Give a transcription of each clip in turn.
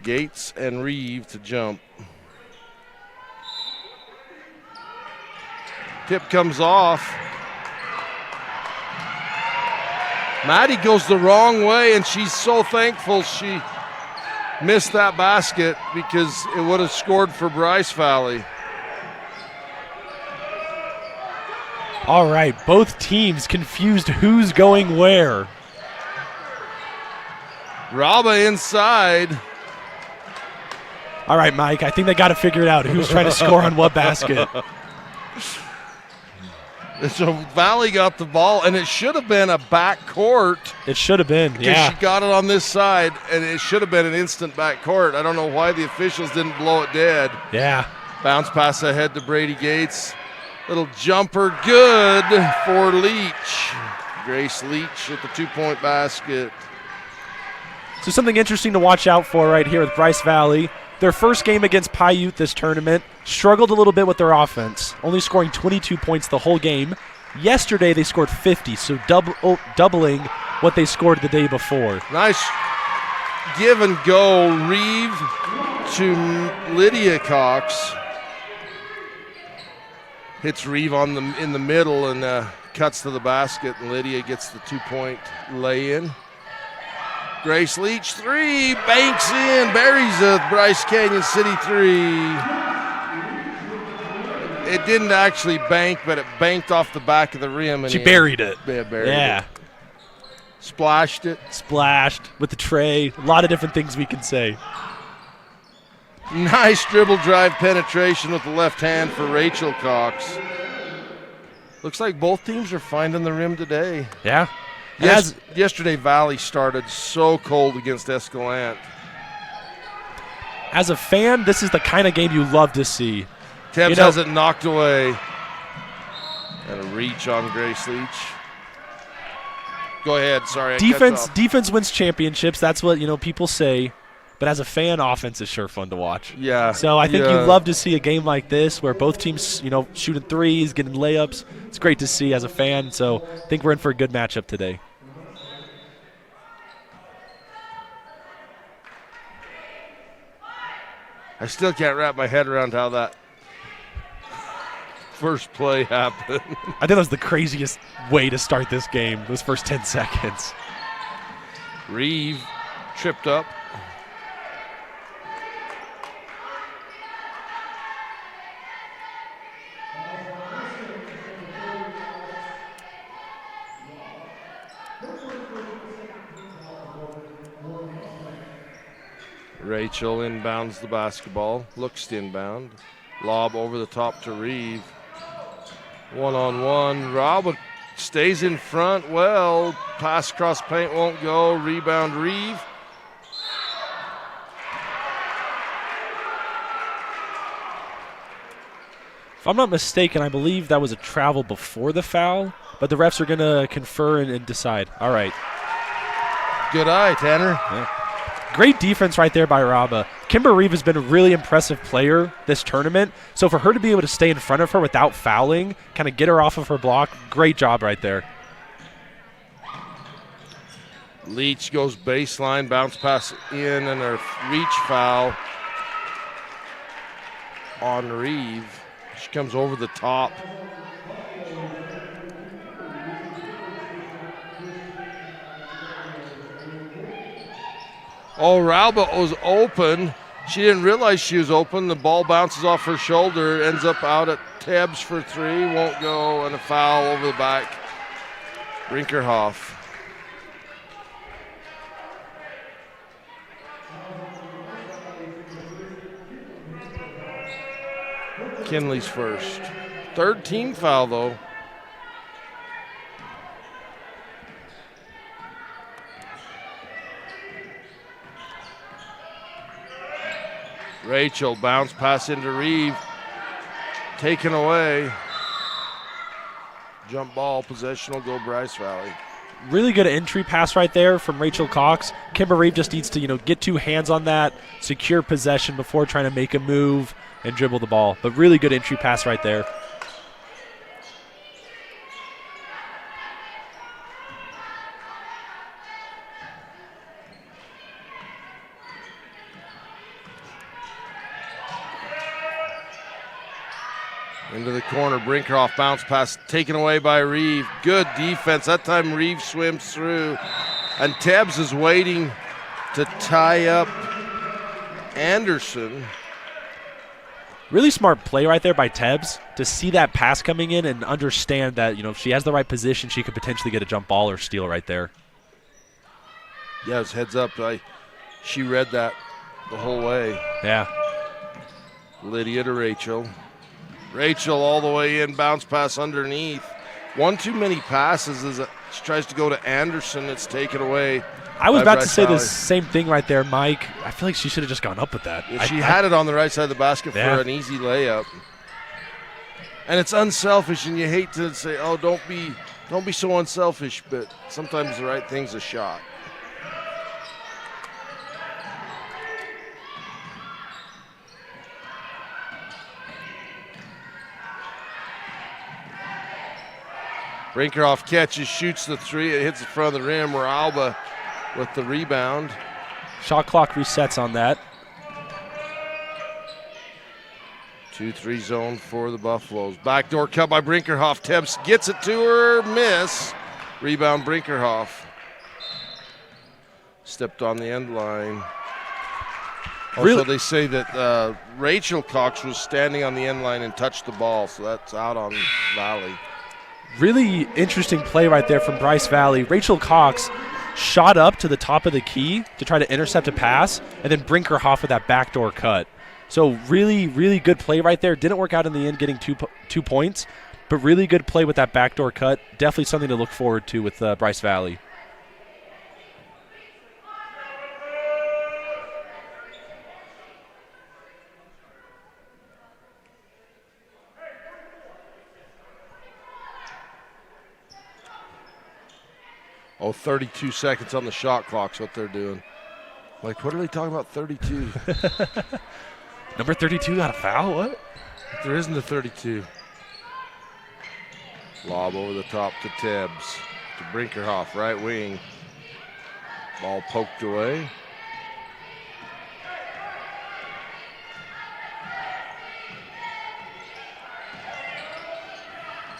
Gates and Reeve to jump. Tip comes off. Maddie goes the wrong way, and she's so thankful she missed that basket because it would have scored for Bryce Valley. All right, both teams confused who's going where. Raba inside. All right, Mike, I think they got to figure it out. Who's trying to score on what basket? So Valley got the ball, and it should have been a back court. It should have been, yeah. She got it on this side, and it should have been an instant back court. I don't know why the officials didn't blow it dead. Yeah. Bounce pass ahead to Brady Gates. Little jumper, good for Leach. Grace Leach at the 2-point basket. So something interesting to watch out for right here with Bryce Valley. Their first game against Paiute this tournament struggled a little bit with their offense, only scoring 22 points the whole game. Yesterday they scored 50, so doubling what they scored the day before. Nice give and go, Reeve to Lydia Cox. Hits Reeve in the middle and cuts to the basket, and Lydia gets the 2-point lay-in. Grace Leach, 3, banks in, buries a Bryce Canyon City 3. It didn't actually bank, but it banked off the back of the rim. And she buried it. Yeah, buried it. Splashed it. Splashed with the tray. A lot of different things we can say. Nice dribble drive penetration with the left hand for Rachel Cox. Looks like both teams are finding the rim today. Yeah. Yesterday, Valley started so cold against Escalante. As a fan, this is the kind of game you love to see. Tebs has it knocked away. And a reach on Grace Leach. Go ahead, sorry. Defense wins championships. That's what people say. But as a fan, offense is sure fun to watch. Yeah. So I think you love to see a game like this where both teams, shooting threes, getting layups. It's great to see as a fan. So I think we're in for a good matchup today. I still can't wrap my head around how that first play happened. I think that was the craziest way to start this game, those first 10 seconds. Reeve tripped up. Rachel inbounds the basketball, looks to inbound. Lob over the top to Reeve. One-on-one. Rob stays in front well. Pass across paint won't go. Rebound Reeve. If I'm not mistaken, I believe that was a travel before the foul, but the refs are going to confer and decide. All right. Good eye, Tanner. Yeah. Great defense right there by Raba. Kimber Reeve has been a really impressive player this tournament, so for her to be able to stay in front of her without fouling, kind of get her off of her block, great job right there. Leach goes baseline, bounce pass in, and a reach foul on Reeve. She comes over the top. Oh, Ralba was open. She didn't realize she was open. The ball bounces off her shoulder, ends up out at Tebs for 3, won't go, and a foul over the back. Brinkerhoff. Kinley's first. Third team foul, though. Rachel, bounce pass into Reeve. Taken away. Jump ball, possession will go Bryce Valley. Really good entry pass right there from Rachel Cox. Kimber Reeve just needs to, get 2 hands on that, secure possession before trying to make a move and dribble the ball. But really good entry pass right there. Into the corner, Brinkerhoff bounce pass taken away by Reeve. Good defense. That time Reeve swims through. And Tebbs is waiting to tie up Anderson. Really smart play right there by Tebbs to see that pass coming in and understand that, if she has the right position, she could potentially get a jump ball or steal right there. Yeah, it's heads up. She read that the whole way. Yeah. Lydia to Rachel. Rachel all the way in, bounce pass underneath. One too many passes as she tries to go to Anderson. It's taken away. I was about to say Valley. the same thing right there, Mike. I feel like she should have just gone up with that. She had it on the right side of the basket for an easy layup. And it's unselfish, and you hate to say, oh, don't be so unselfish, but sometimes the right thing's a shot. Brinkerhoff catches, shoots the three. It hits the front of the rim. Alba with the rebound. Shot clock resets on that. 2-3 zone for the Buffaloes. Backdoor cut by Brinkerhoff. Tebbs gets it to her. Miss. Rebound Brinkerhoff. Stepped on the end line. Also, they say that Rachel Cox was standing on the end line and touched the ball, so that's out on Valley. Really interesting play right there from Bryce Valley. Rachel Cox shot up to the top of the key to try to intercept a pass, and then Brinkerhoff with that backdoor cut. So really, really good play right there. Didn't work out in the end getting 2 points, but really good play with that backdoor cut. Definitely something to look forward to with Bryce Valley. Oh, 32 seconds on the shot clock's what they're doing. Like, what are they talking about, 32? Number 32 got a foul? What? There isn't a 32. Lob over the top to Tebbs. To Brinkerhoff, right wing. Ball poked away.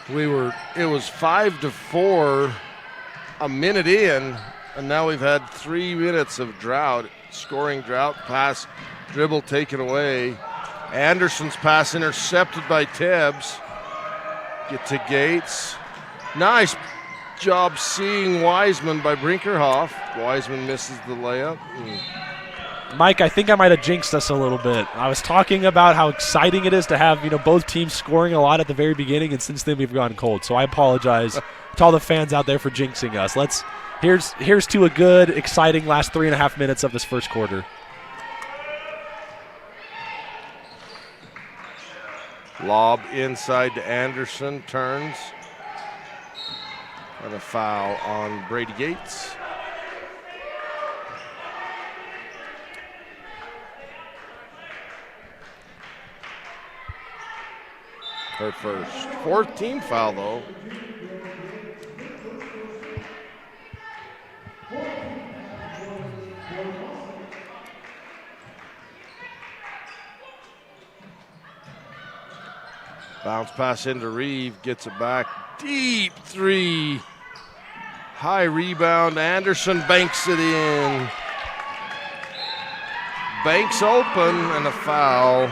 It was 5-4 a minute in, and now we've had 3 minutes of drought, scoring drought, pass, dribble taken away. Anderson's pass intercepted by Tebbs. Get to Gates. Nice job seeing Wiseman by Brinkerhoff. Wiseman misses the layup. Mike, I think I might have jinxed us a little bit. I was talking about how exciting it is to have both teams scoring a lot at the very beginning, and since then we've gone cold. So I apologize to all the fans out there for jinxing us. Here's to a good, exciting last 3.5 minutes of this first quarter. Lob inside to Anderson, turns. And a foul on Brady Gates. Her first. 4th team foul, though. Bounce pass into Reeve, gets it back. Deep three. High rebound. Anderson banks it in. Banks open and a foul.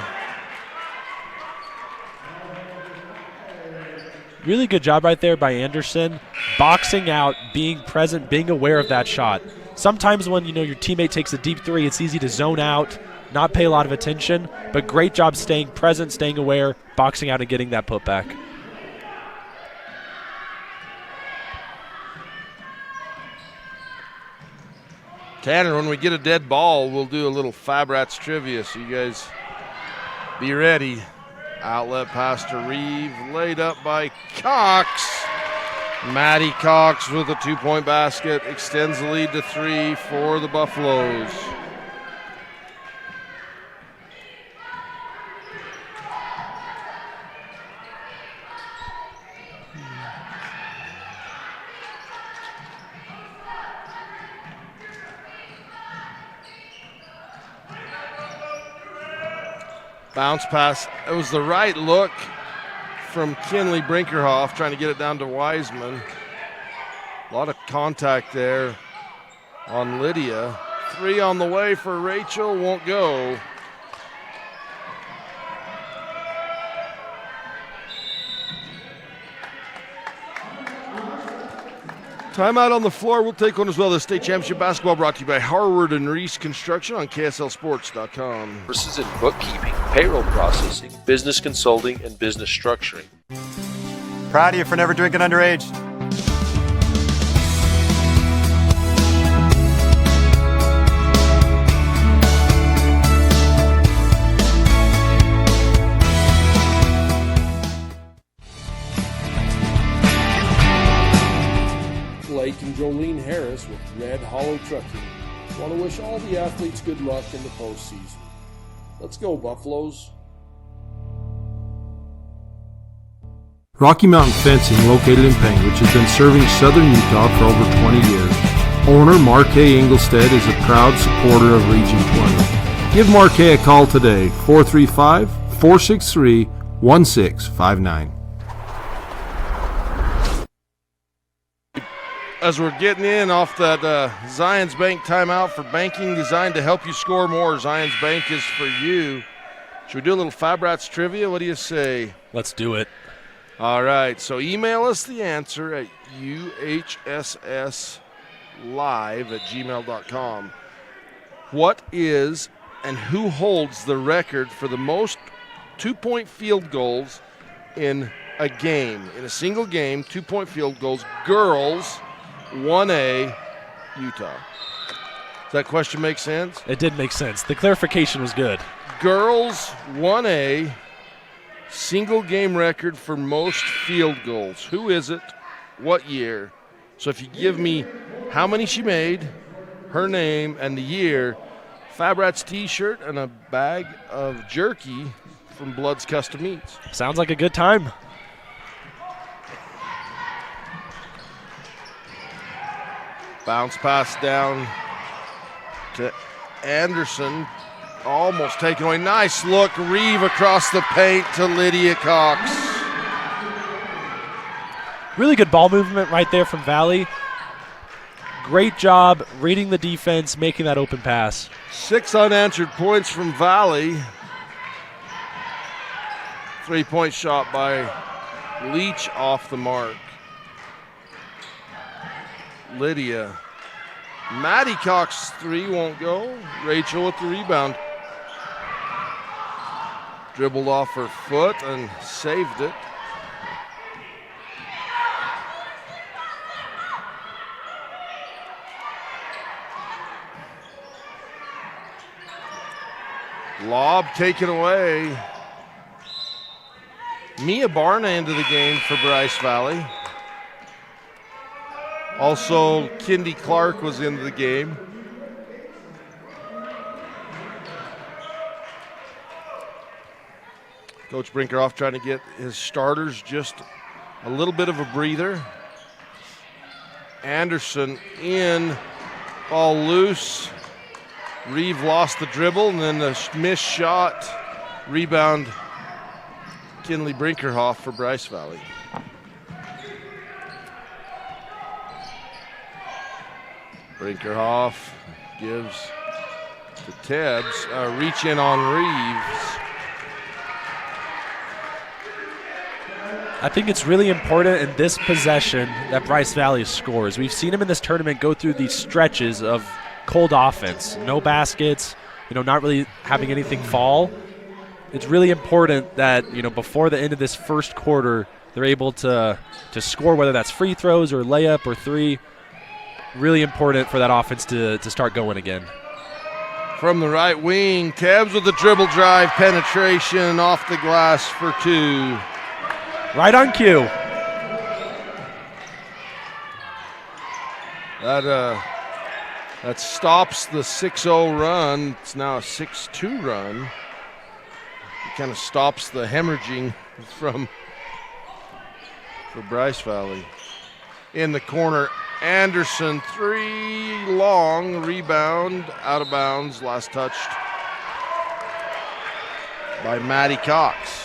Really good job right there by Anderson. Boxing out, being present, being aware of that shot. Sometimes when your teammate takes a deep three, it's easy to zone out, not pay a lot of attention, but great job staying present, staying aware, boxing out and getting that putback. Tanner, when we get a dead ball, we'll do a little Fab Rats trivia, so you guys be ready. Outlet pass to Reeve, laid up by Cox. Maddie Cox with a 2-point basket, extends the lead to 3 for the Buffaloes. Bounce pass. It was the right look from Kinley Brinkerhoff, trying to get it down to Wiseman. A lot of contact there on Lydia. 3 on the way for Rachel, won't go. Timeout on the floor. We'll take one as well. The state championship basketball brought to you by Harward and Reese Construction on KSLSports.com. Courses in bookkeeping, payroll processing, business consulting, and business structuring. Proud of you for never drinking underage. Blake and Jolene Harris with Red Hollow Trucking want to wish all the athletes good luck in the postseason. Let's go, Buffaloes. Rocky Mountain Fencing, located in Payne, which has been serving southern Utah for over 20 years. Owner Marquet Engelstead is a proud supporter of Region 20. Give Marquet a call today, 435-463-1659. As we're getting in off that Zions Bank timeout for banking designed to help you score more, Zions Bank is for you. Should we do a little Fab Rats trivia? What do you say? Let's do it. All right, so email us the answer at uhsslive@gmail.com. What is and who holds the record for the most 2-point field goals in a game? In a single game, 2-point field goals, girls, 1A, Utah. Does that question make sense? It did make sense. The clarification was good. Girls, 1A, single game record for most field goals. Who is it? What year? So if you give me how many she made, her name, and the year, Fab Rats t-shirt and a bag of jerky from Blood's Custom Meats. Sounds like a good time. Bounce pass down to Anderson. Almost taken away. Nice look. Reeve across the paint to Lydia Cox. Really good ball movement right there from Valley. Great job reading the defense, making that open pass. 6 unanswered points from Valley. 3-point shot by Leach off the mark. Lydia. Maddie Cox 3 won't go. Rachel with the rebound. Dribbled off her foot and saved it. Lob taken away. Mia Barna into the game for Bryce Valley. Also, Kindy Clark was into the game. Coach Brinkerhoff trying to get his starters just a little bit of a breather. Anderson in, ball loose. Reeve lost the dribble, and then the missed shot. Rebound, Kinley Brinkerhoff for Bryce Valley. Brinkerhoff gives to Tebbs. Reach in on Reeves. I think it's really important in this possession that Bryce Valley scores. We've seen him in this tournament go through these stretches of cold offense. No baskets, not really having anything fall. It's really important that, before the end of this first quarter, they're able to score, whether that's free throws or layup or three. Really important for that offense to start going again. From the right wing, Tebbs with the dribble drive, penetration off the glass for 2. Right on cue. That stops the 6-0 run. It's now a 6-2 run. It kind of stops the hemorrhaging for Bryce Valley. In the corner, Anderson, 3 long, rebound, out of bounds, last touched by Maddie Cox.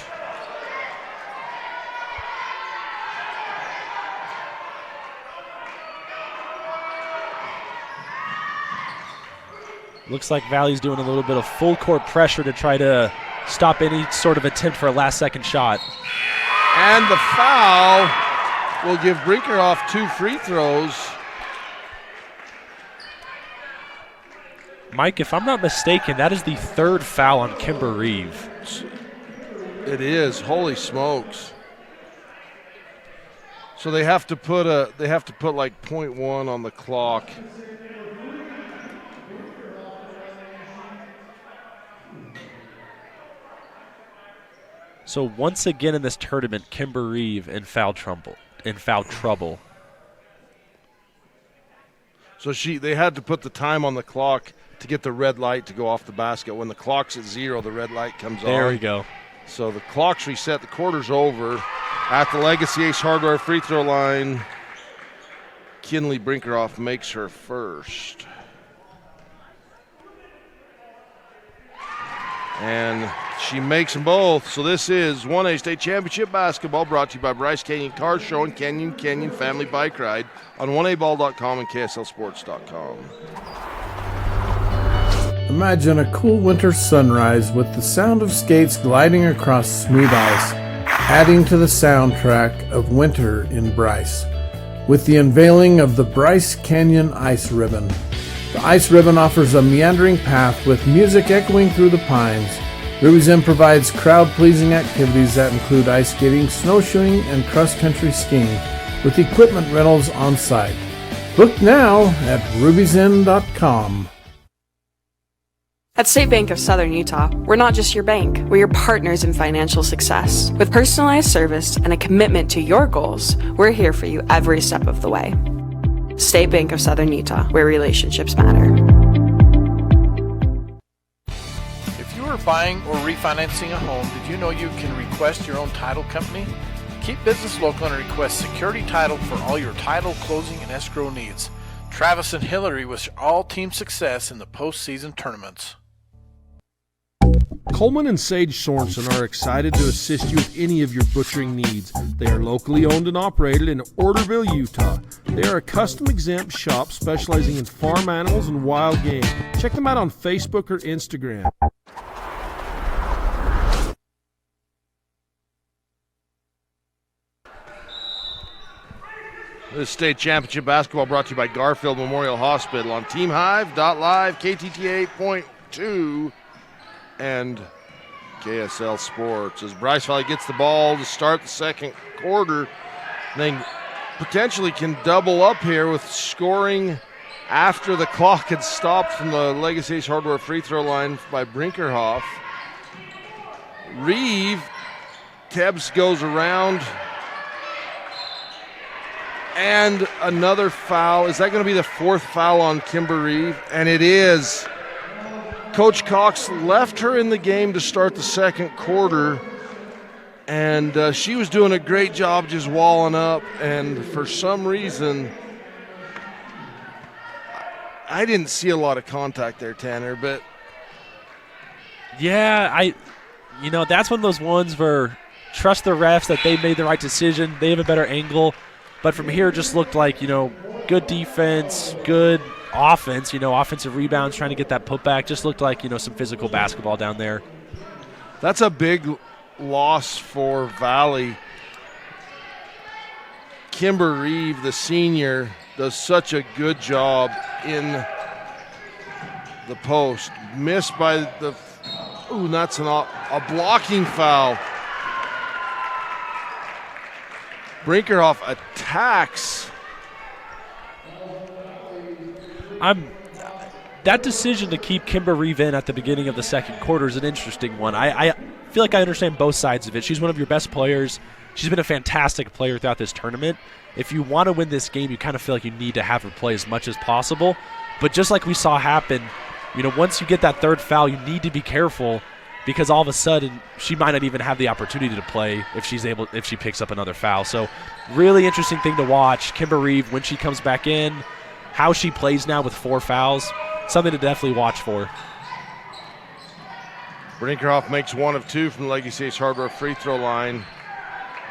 Looks like Valley's doing a little bit of full court pressure to try to stop any sort of attempt for a last-second shot. And the foul will give Brinkerhoff 2 free throws. Mike, if I'm not mistaken, that is the 3rd foul on Kimber Reeve. It is. Holy smokes. So they have to put like 0.1 on the clock. So once again in this tournament, Kimber Reeve in foul trouble. So they had to put the time on the clock to get the red light to go off the basket. When the clock's at 0, the red light comes on. There we go. So the clock's reset. The quarter's over. At the Legacy Ace Hardware free throw line, Kinley Brinkerhoff makes her first. And she makes them both. So this is 1A State Championship Basketball brought to you by Bryce Canyon Car Show and Canyon Family Bike Ride on 1aball.com and KSLSports.com. Imagine a cool winter sunrise with the sound of skates gliding across smooth ice, adding to the soundtrack of winter in Bryce. With the unveiling of the Bryce Canyon Ice Ribbon. The Ice Ribbon offers a meandering path with music echoing through the pines. Ruby's Inn provides crowd-pleasing activities that include ice skating, snowshoeing, and cross-country skiing, with equipment rentals on site. Book now at rubysinn.com. At State Bank of Southern Utah, we're not just your bank, we're your partners in financial success. With personalized service and a commitment to your goals, we're here for you every step of the way. State Bank of Southern Utah, where relationships matter. If you are buying or refinancing a home, did you know you can request your own title company? Keep business local and request security title for all your title, closing, and escrow needs. Travis and Hillary wish all team success in the postseason tournaments. Coleman and Sage Sorensen are excited to assist you with any of your butchering needs. They are locally owned and operated in Orderville, Utah. They are a custom-exempt shop specializing in farm animals and wild game. Check them out on Facebook or Instagram. This state championship basketball brought to you by Garfield Memorial Hospital on TeamHive.live, KTTA 8.2, and KSL Sports. As Bryce Valley gets the ball to start the second quarter, they potentially can double up here with scoring after the clock had stopped from the Legacy Ace Hardware free throw line by Brinkerhoff. Reeve, Tebbs goes around. And another foul. Is that going to be the 4th foul on Kimber Reeve? And it is. Coach Cox left her in the game to start the second quarter, and she was doing a great job just walling up, and for some reason, I didn't see a lot of contact there, Tanner, but... Yeah, that's one of those ones where trust the refs that they made the right decision. They have a better angle. But from here, it just looked like, good defense, good offense, offensive rebounds, trying to get that putback. Just looked like, some physical basketball down there. That's a big loss for Valley. Kimber Reeve, the senior, does such a good job in the post. Missed by the – ooh, that's a blocking foul. Brinkerhoff attacks. That decision to keep Kimber Reeve in at the beginning of the second quarter is an interesting one. I feel like I understand both sides of it. She's one of your best players. She's been a fantastic player throughout this tournament. If you want to win this game, you kind of feel like you need to have her play as much as possible. But just like we saw happen, once you get that 3rd foul, you need to be careful, because all of a sudden she might not even have the opportunity to play if she picks up another foul. So really interesting thing to watch. Kimber Reeve, when she comes back in, how she plays now with 4 fouls, something to definitely watch for. Brinkerhoff makes 1 of 2 from the Legacy Ace Hardware free throw line.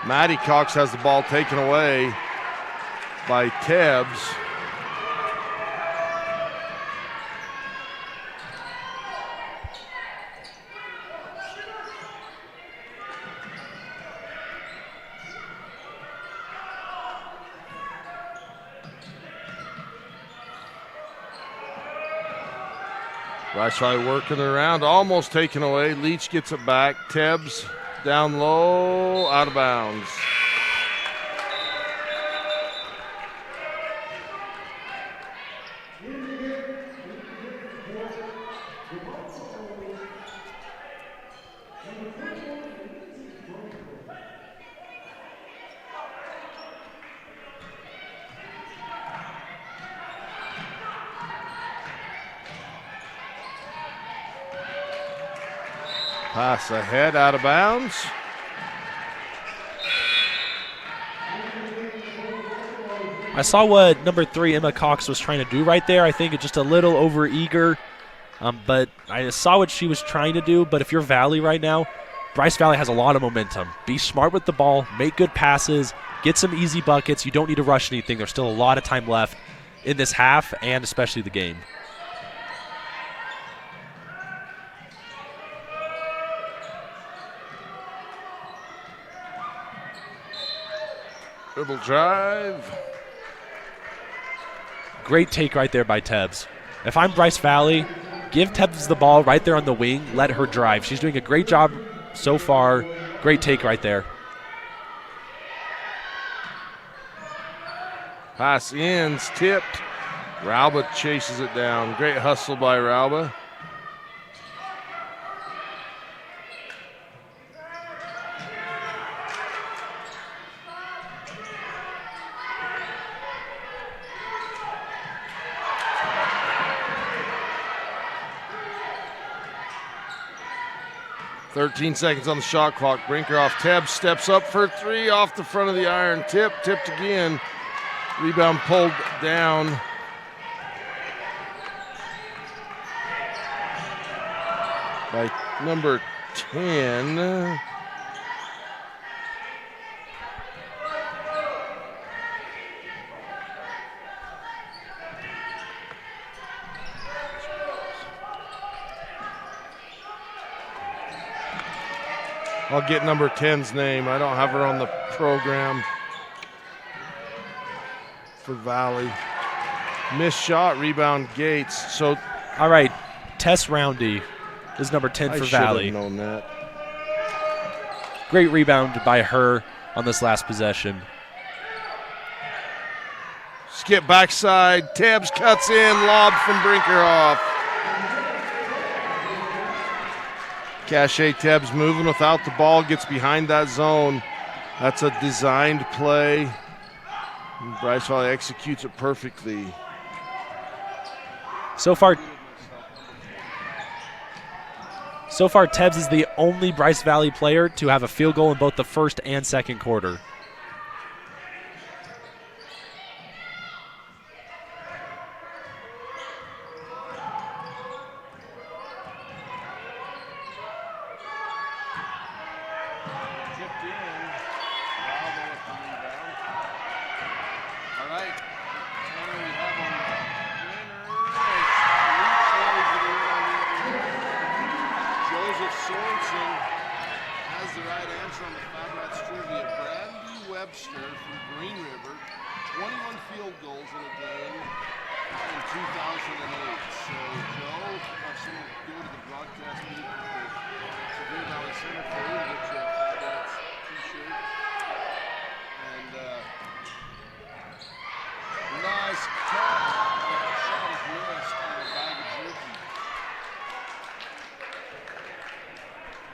Maddie Cox has the ball taken away by Tebbs. Bryce Valley working around, almost taken away. Leach gets it back. Tebbs down low, out of bounds. Pass ahead, out of bounds. I saw what number 3 Emma Cox was trying to do right there. I think it's just a little over-eager, but I saw what she was trying to do. But if you're Valley right now, Bryce Valley has a lot of momentum. Be smart with the ball, make good passes, get some easy buckets. You don't need to rush anything. There's still a lot of time left in this half and especially the game. Dribble drive. Great take right there by Tebbs. If I'm Bryce Valley, give Tebbs the ball right there on the wing. Let her drive. She's doing a great job so far. Great take right there. Pass ends, tipped. Rauba chases it down. Great hustle by Rauba. .13 seconds on the shot clock. Brinkerhoff. Tebbs steps up for 3 off the front of the iron. Tipped again. Rebound pulled down. By number 10. I'll get number 10's name. I don't have her on the program for Valley. Missed shot, rebound Gates. So, all right, Tess Roundy is number 10 for Valley. I should have known that. Great rebound by her on this last possession. Skip backside. Tebbs cuts in. Lob from Brinkerhoff. Cache Tebbs moving without the ball, gets behind that zone. That's a designed play. And Bryce Valley executes it perfectly. So far, Tebbs is the only Bryce Valley player to have a field goal in both the first and second quarter.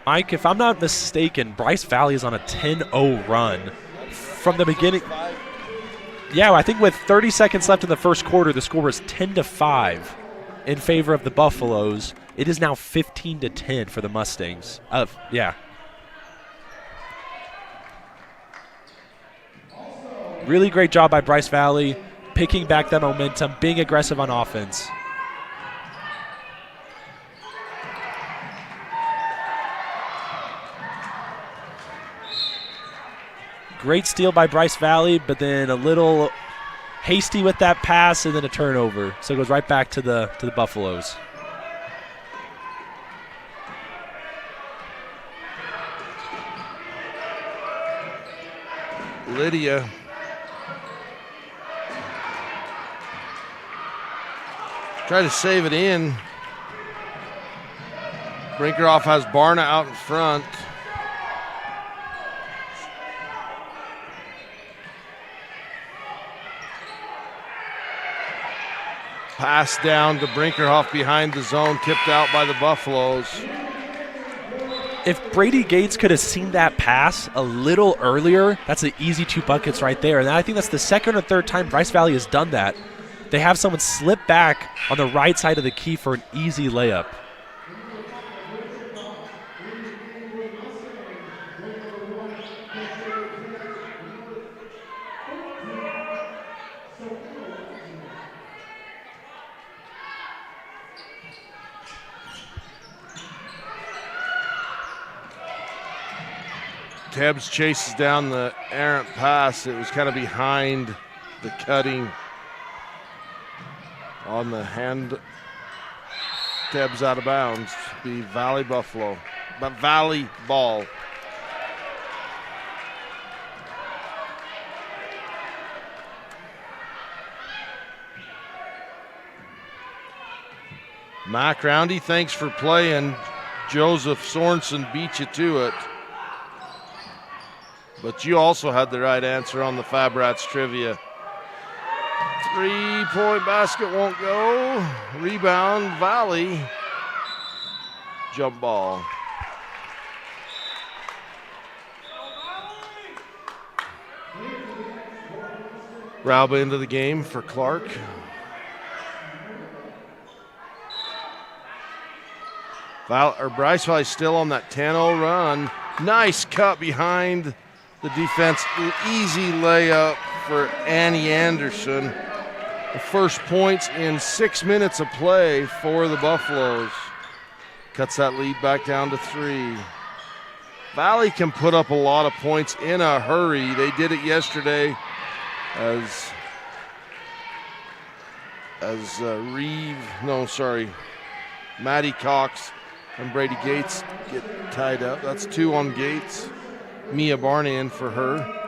Mike, if I'm not mistaken, Bryce Valley is on a 10-0 run from the beginning. Yeah, I think with 30 seconds left in the first quarter, the score was 10-5 in favor of the Buffaloes. It is now 15-10 for the Mustangs. Yeah. Really great job by Bryce Valley, picking back that momentum, being aggressive on offense. Great steal by Bryce Valley, but then a little hasty with that pass and then a turnover. So it goes right back to the Buffaloes. Lydia. Try to save it in. Brinkerhoff has Barna out in front. Pass down to Brinkerhoff behind the zone, tipped out by the Buffaloes. If Brady Gates could have seen that pass a little earlier, that's an easy 2 buckets right there. And I think that's the second or third time Bryce Valley has done that. They have someone slip back on the right side of the key for an easy layup. Tebbs chases down the errant pass. It was kind of behind the cutting on the hand. Tebbs out of bounds. Be Valley Buffalo, but Valley ball. Mac Roundy, thanks for playing. Joseph Sorensen beat you to it. But you also had the right answer on the Fab Rats trivia. 3-point basket won't go. Rebound, Valley. Jump ball. Rauba into the game for Clark. Bryce Valley still on that 10-0 run. Nice cut behind the defense. Easy layup for Annie Anderson. The first points in 6 minutes of play for the Buffaloes. Cuts that lead back down to 3. Valley can put up a lot of points in a hurry. They did it yesterday as Maddie Cox and Brady Gates get tied up. That's 2 on Gates. Mia Barney in for her.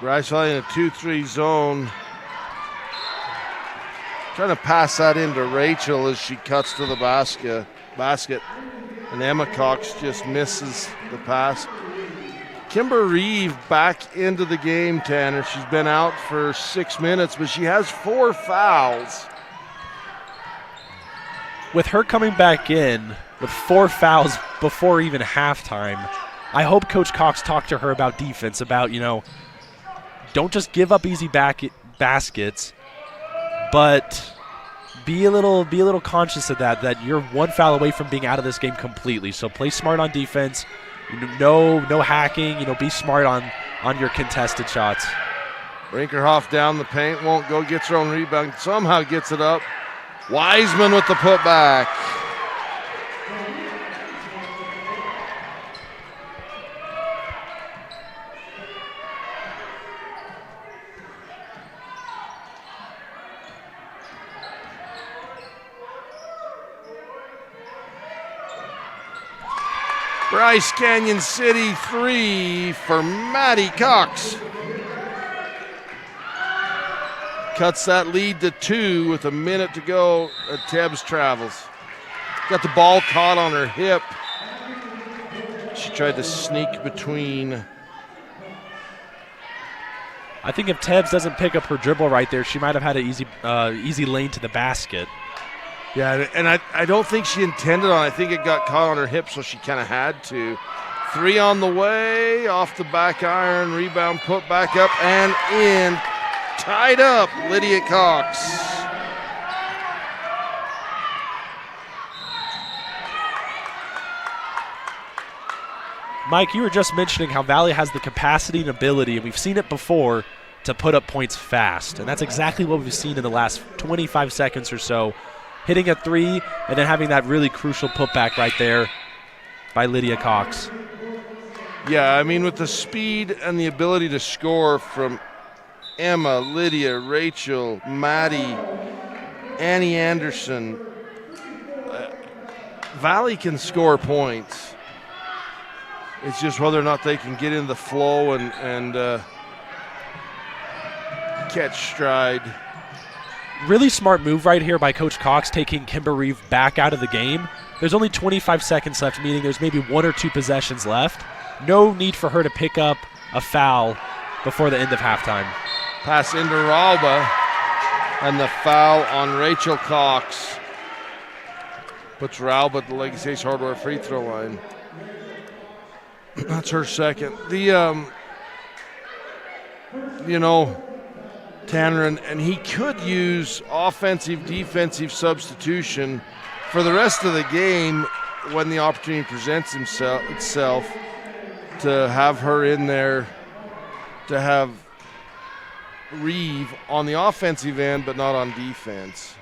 Bryce Valley in a 2-3 zone. Trying to pass that into Rachel as she cuts to the basket. And Emma Cox just misses the pass. Kimber Reeve back into the game, Tanner. She's been out for 6 minutes, but she has 4 fouls. With her coming back in with 4 fouls before even halftime, I hope Coach Cox talked to her about defense, about, don't just give up easy baskets, but be a little conscious of that you're 1 foul away from being out of this game completely. So play smart on defense. No hacking. Be smart on your contested shots. Brinkerhoff down the paint, won't go, gets her own rebound, somehow gets it up. Wiseman with the putback. Bryce Canyon City 3 for Maddie Cox. Cuts that lead to 2 with a minute to go. Tebbs travels. Got the ball caught on her hip. She tried to sneak between. I think if Tebbs doesn't pick up her dribble right there, she might have had an easy lane to the basket. Yeah, and I don't think she intended on it. I think it got caught on her hip, so she kind of had to. 3 on the way, off the back iron, rebound, put back up and in. Tied up, Lydia Cox. Mike, you were just mentioning how Valley has the capacity and ability, and we've seen it before, to put up points fast. And that's exactly what we've seen in the last 25 seconds or so. Hitting a 3 and then having that really crucial putback right there by Lydia Cox. Yeah, I mean, with the speed and the ability to score from Emma, Lydia, Rachel, Maddie, Annie Anderson. Valley can score points. It's just whether or not they can get in the flow and catch stride. Really smart move right here by Coach Cox, taking Kimber Reeve back out of the game. There's only 25 seconds left, meaning there's maybe 1 or 2 possessions left. No need for her to pick up a foul before the end of halftime. Pass into Ralba, and the foul on Rachel Cox puts Ralba at the Legacy Ace Hardware free throw line. That's her second. Tanner, and he could use offensive, defensive substitution for the rest of the game when the opportunity presents itself to have her in there, to have Reeve on the offensive end but not on defense.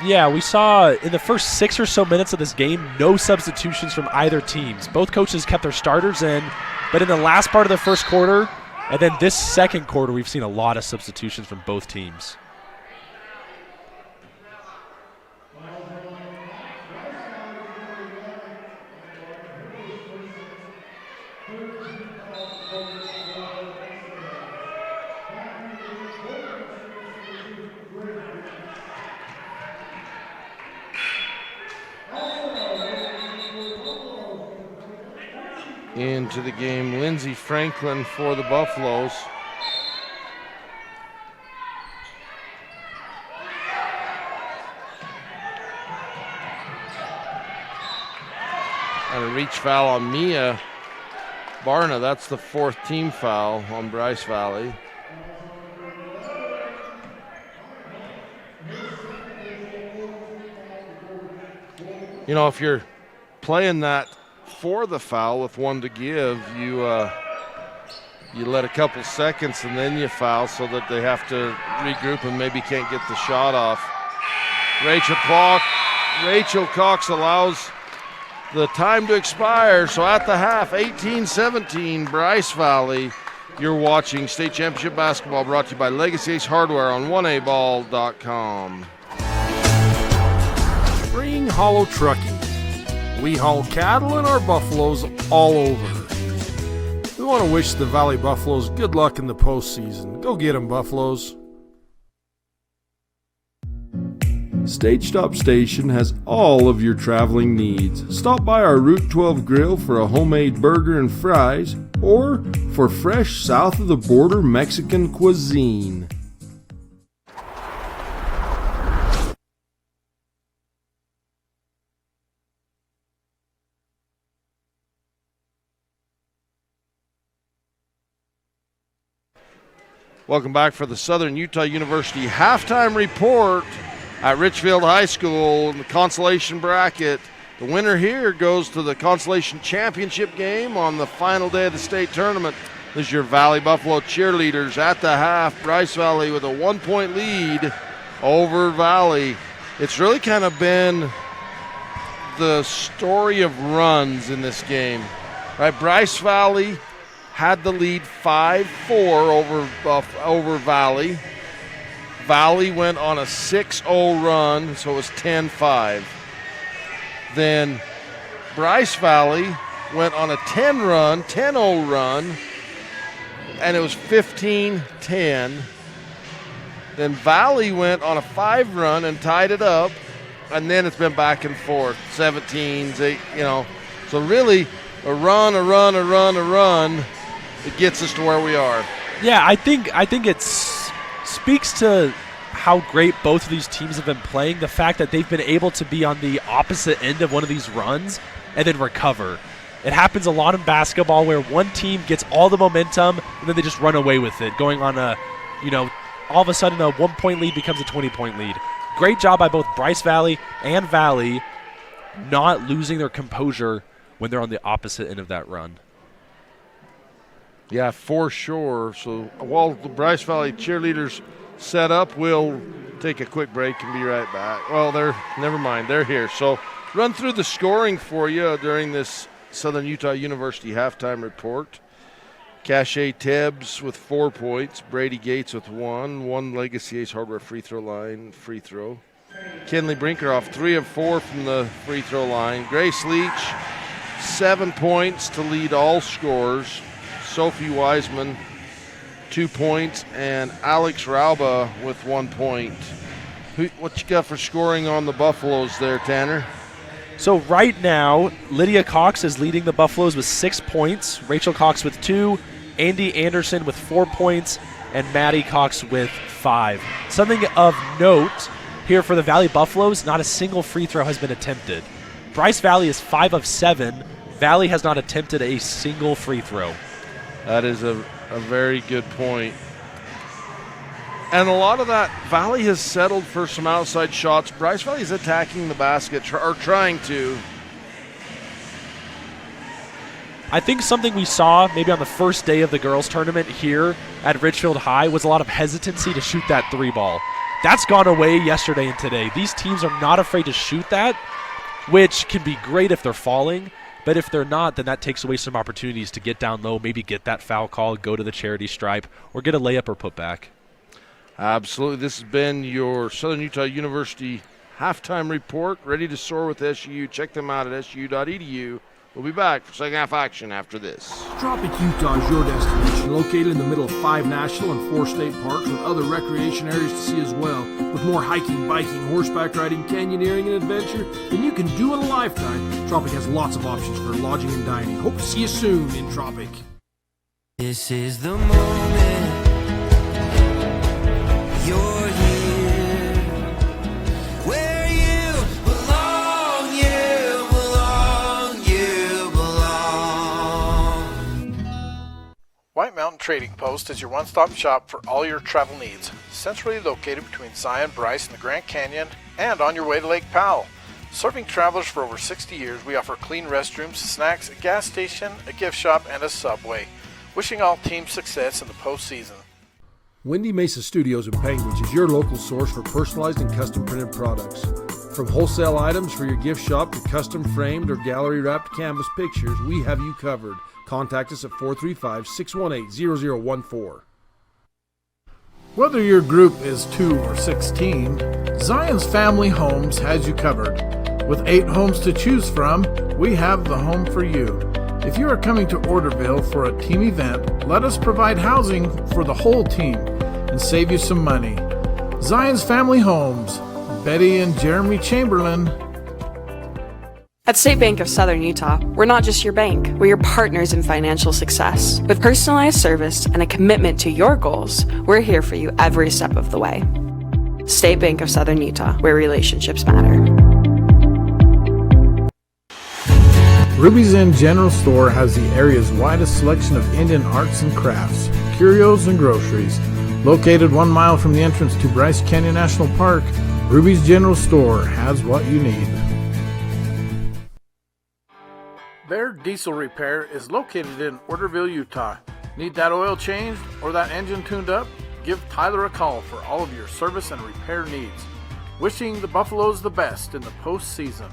Yeah, we saw in the first 6 or so minutes of this game, no substitutions from either teams. Both coaches kept their starters in, but in the last part of the first quarter, and then this second quarter, we've seen a lot of substitutions from both teams. Into the game, Lindsey Franklin for the Buffaloes. And a reach foul on Mia Barna. That's the 4th team foul on Bryce Valley. You know, if you're playing that for the foul with 1 to give, you let a couple seconds and then you foul so that they have to regroup and maybe can't get the shot off. Rachel Cox allows the time to expire, so at the half, 18-17, Bryce Valley. You're watching State Championship Basketball, brought to you by Legacy Ace Hardware on 1aball.com. Spring Hollow Trucking. We haul cattle and our buffaloes all over. We want to wish the Valley Buffaloes good luck in the postseason. Go get 'em, Buffaloes. Stage Stop Station has all of your traveling needs. Stop by our Route 12 grill for a homemade burger and fries, or for fresh south of the border Mexican cuisine. Welcome back for the Southern Utah University halftime report at Richfield High School in the Consolation bracket. The winner here goes to the Consolation Championship game on the final day of the state tournament. This is your Valley Buffalo cheerleaders at the half. Bryce Valley with a 1-point lead over Valley. It's really kind of been the story of runs in this game, right? Bryce Valley had the lead 5-4 over Valley. Valley went on a 6-0 run, so it was 10-5. Then Bryce Valley went on a 10-0 run, and it was 15-10. Then Valley went on a 5 run and tied it up, and then it's been back and forth, 17s, So really, a run. It gets us to where we are. Yeah, I think it speaks to how great both of these teams have been playing, the fact that they've been able to be on the opposite end of one of these runs and then recover. It happens a lot in basketball where one team gets all the momentum and then they just run away with it, going on all of a sudden a 1-point lead becomes a 20-point lead. Great job by both Bryce Valley and Valley not losing their composure when they're on the opposite end of that run. Yeah, for sure. So while the Bryce Valley cheerleaders set up, we'll take a quick break and be right back. Well, never mind. They're here. So run through the scoring for you during this Southern Utah University halftime report. Cache Tibbs with 4 points. Brady Gates with 1 Legacy Ace Hardware free throw line, free throw. Kinley Brinkerhoff, 3 of 4 from the free throw line. Grace Leach, 7 points to lead all scorers. Sophie Wiseman, 2 points, and Alex Rauba with 1 point. What you got for scoring on the Buffaloes there, Tanner? So right now, Lydia Cox is leading the Buffaloes with 6 points. Rachel Cox with 2. Andy Anderson with 4 points. And Maddie Cox with 5. Something of note here for the Valley Buffaloes, not a single free throw has been attempted. Bryce Valley is 5 of 7. Valley has not attempted a single free throw. That is a very good point. And a lot of that, Valley has settled for some outside shots. Bryce Valley is attacking the basket, or trying to. I think something we saw maybe on the first day of the girls' tournament here at Richfield High was a lot of hesitancy to shoot that 3 ball. That's gone away yesterday and today. These teams are not afraid to shoot that, which can be great if they're falling. But if they're not, then that takes away some opportunities to get down low, maybe get that foul call, go to the charity stripe, or get a layup or put back. Absolutely. This has been your Southern Utah University halftime report. Ready to soar with SU. Check them out at su.edu. We'll be back for second half action after this. Tropic, Utah is your destination, located in the middle of 5 national and 4 state parks with other recreation areas to see as well. With more hiking, biking, horseback riding, canyoneering, and adventure than you can do in a lifetime, Tropic has lots of options for lodging and dining. Hope to see you soon in Tropic. This is the moment. You're here, where you belong, you belong, you belong. White Mountain Trading Post is your one-stop shop for all your travel needs. Centrally located between Zion, Bryce, and the Grand Canyon, and on your way to Lake Powell. Serving travelers for over 60 years, we offer clean restrooms, snacks, a gas station, a gift shop, and a Subway. Wishing all teams success in the postseason. Windy Mesa Studios in Panguitch is your local source for personalized and custom printed products. From wholesale items for your gift shop to custom framed or gallery wrapped canvas pictures, we have you covered. Contact us at 435-618-0014. Whether your group is 2 or 16, Zion's Family Homes has you covered. With 8 homes to choose from, we have the home for you. If you are coming to Orderville for a team event, let us provide housing for the whole team and save you some money. Zion's Family Homes, Betty and Jeremy Chamberlain. At State Bank of Southern Utah, we're not just your bank, we're your partners in financial success. With personalized service and a commitment to your goals, we're here for you every step of the way. State Bank of Southern Utah, where relationships matter. Ruby's Inn General Store has the area's widest selection of Indian arts and crafts, curios, and groceries. Located 1 mile from the entrance to Bryce Canyon National Park, Ruby's General Store has what you need. Bear Diesel Repair is located in Orderville, Utah. Need that oil changed or that engine tuned up? Give Tyler a call for all of your service and repair needs. Wishing the Buffaloes the best in the postseason.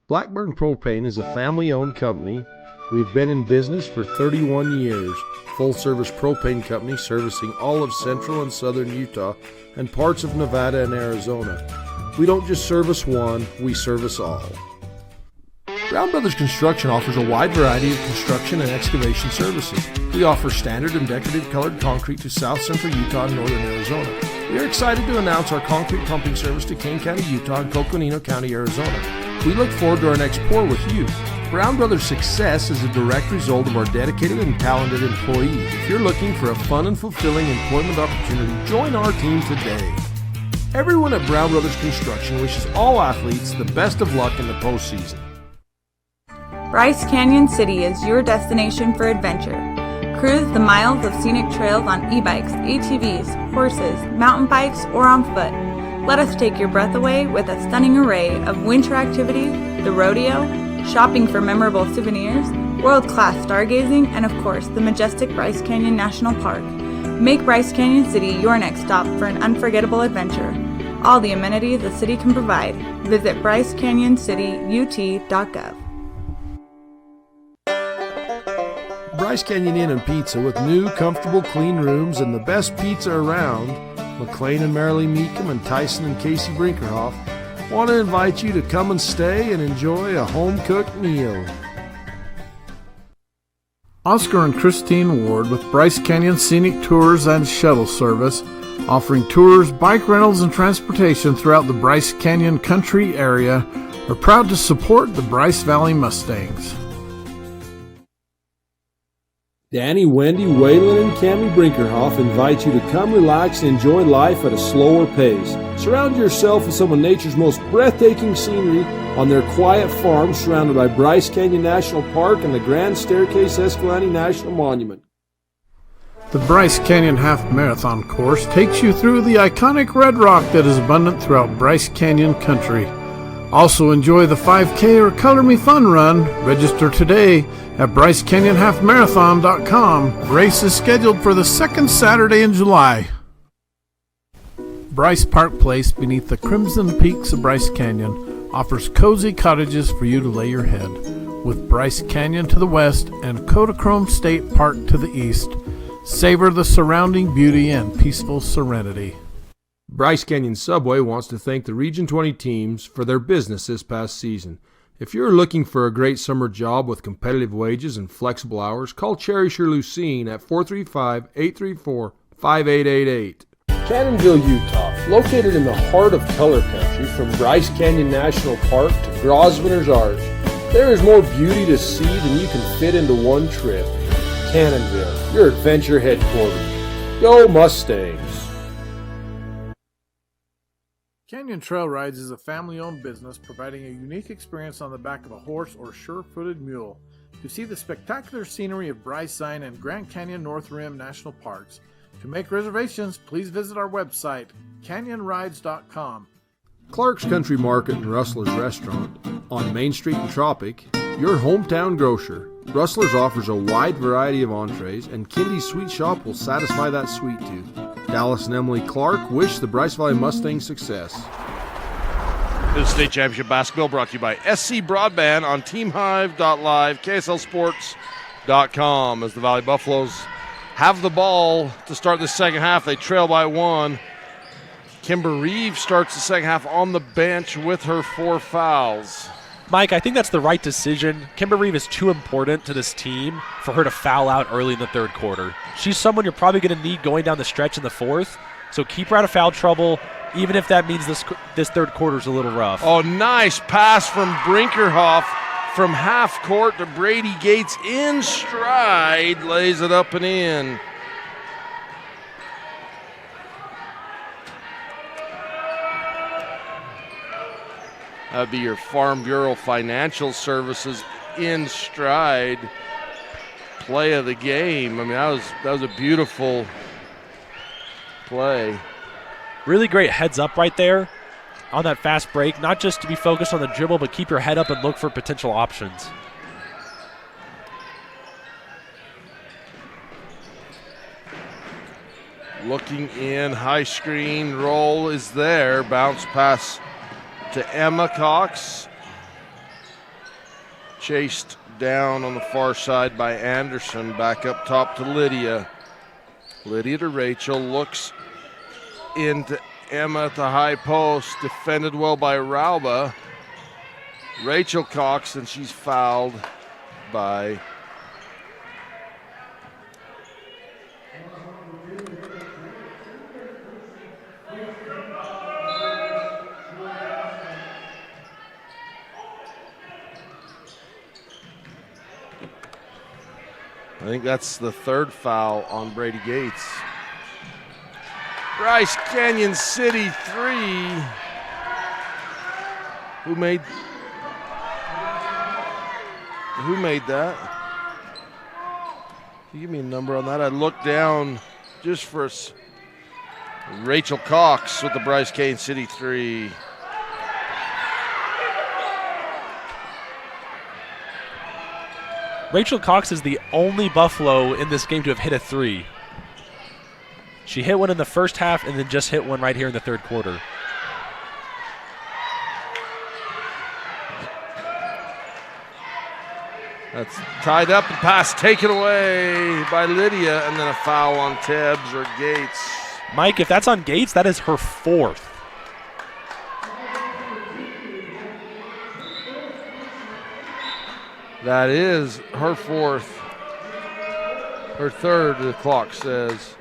Blackburn Propane is a family-owned company. We've been in business for 31 years. Full-service propane company servicing all of central and southern Utah and parts of Nevada and Arizona. We don't just service one, we service all. Brown Brothers Construction offers a wide variety of construction and excavation services. We offer standard and decorative colored concrete to south central Utah and northern Arizona. We are excited to announce our concrete pumping service to Kane County, Utah and Coconino County, Arizona. We look forward to our next pour with you. Brown Brothers' success is a direct result of our dedicated and talented employees. If you're looking for a fun and fulfilling employment opportunity, join our team today. Everyone at Brown Brothers Construction wishes all athletes the best of luck in the postseason. Bryce Canyon City is your destination for adventure. Cruise the miles of scenic trails on e-bikes, ATVs, horses, mountain bikes, or on foot. Let us take your breath away with a stunning array of winter activities, the rodeo, shopping for memorable souvenirs, world-class stargazing, and of course, the majestic Bryce Canyon National Park. Make Bryce Canyon City your next stop for an unforgettable adventure. All the amenities the city can provide. Visit brycecanyoncityut.gov. Bryce Canyon Inn and Pizza, with new, comfortable, clean rooms and the best pizza around. McLean and Marilee Meekum and Tyson and Casey Brinkerhoff want to invite you to come and stay and enjoy a home-cooked meal. Oscar and Christine Ward with Bryce Canyon Scenic Tours and Shuttle Service, offering tours, bike rentals, and transportation throughout the Bryce Canyon country area, are proud to support the Bryce Valley Mustangs. Danny, Wendy, Waylon, and Cammie Brinkerhoff invite you to come relax and enjoy life at a slower pace. Surround yourself with some of nature's most breathtaking scenery on their quiet farm surrounded by Bryce Canyon National Park and the Grand Staircase Escalante National Monument. The Bryce Canyon Half Marathon course takes you through the iconic red rock that is abundant throughout Bryce Canyon country. Also enjoy the 5K or Color Me Fun run. Register today at BryceCanyonHalfMarathon.com. Race is scheduled for the second Saturday in July. Bryce Park Place, beneath the crimson peaks of Bryce Canyon, offers cozy cottages for you to lay your head. With Bryce Canyon to the west and Kodachrome State Park to the east, savor the surrounding beauty and peaceful serenity. Bryce Canyon Subway wants to thank the Region 20 teams for their business this past season. If you're looking for a great summer job with competitive wages and flexible hours, call Cherish or Lucene at 435-834-5888. Cannonville, Utah, located in the heart of color country from Bryce Canyon National Park to Grosvenor's Arch, there is more beauty to see than you can fit into one trip. Cannonville, your adventure headquarters. Go Mustangs! Canyon Trail Rides is a family-owned business providing a unique experience on the back of a horse or sure-footed mule. To see the spectacular scenery of Bryce, Zion, and Grand Canyon North Rim National Parks. To make reservations, please visit our website, canyonrides.com. Clark's Country Market and Rustler's Restaurant on Main Street in Tropic, your hometown grocer. Rustler's offers a wide variety of entrees, and Kindy's Sweet Shop will satisfy that sweet tooth. Dallas and Emily Clark wish the Bryce Valley Mustangs success. This state championship basketball brought to you by SC Broadband on TeamHive.live, KSLSports.com. As the Valley Buffaloes have the ball to start the second half, they trail by one. Kimber Reeve starts the second half on the bench with her 4 fouls. Mike, I think that's the right decision. Kimber Reeve is too important to this team for her to foul out early in the third quarter. She's someone you're probably going to need going down the stretch in the fourth, so keep her out of foul trouble, even if that means this third quarter is a little rough. Oh, nice pass from Brinkerhoff from half court to Brady Gates in stride, lays it up and in. That'd be your Farm Bureau Financial Services in stride play of the game. I mean, that was a beautiful play. Really great heads up right there on that fast break. Not just to be focused on the dribble, but keep your head up and look for potential options. Looking in, high screen, roll is there. Bounce pass to Emma Cox. Chased down on the far side by Anderson. Back up top to Lydia. Lydia to Rachel. Looks into Emma at the high post. Defended well by Rauba. Rachel Cox, and she's fouled by I think that's the third foul on Brady Gates. Bryce Canyon City 3. Who made that? Can you give me a number on that? I looked down just for Rachel Cox with the Bryce Cane City 3. Rachel Cox is the only Buffalo in this game to have hit a 3. She hit one in the first half and then just hit one right here in the third quarter. That's tied up and pass taken away by Lydia, and then a foul on Tebbs or Gates. Mike, if that's on Gates, that is her 4th. That is her 4th. Her 3rd, the clock says.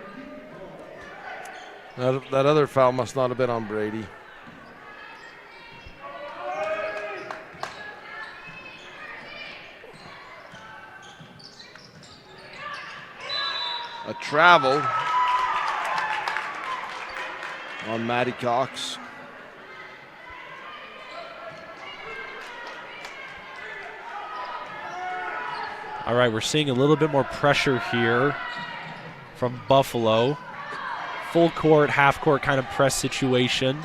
That other foul must not have been on Brady. A travel on Maddie Cox. All right, we're seeing a little bit more pressure here from Buffalo. Full court, half court kind of press situation.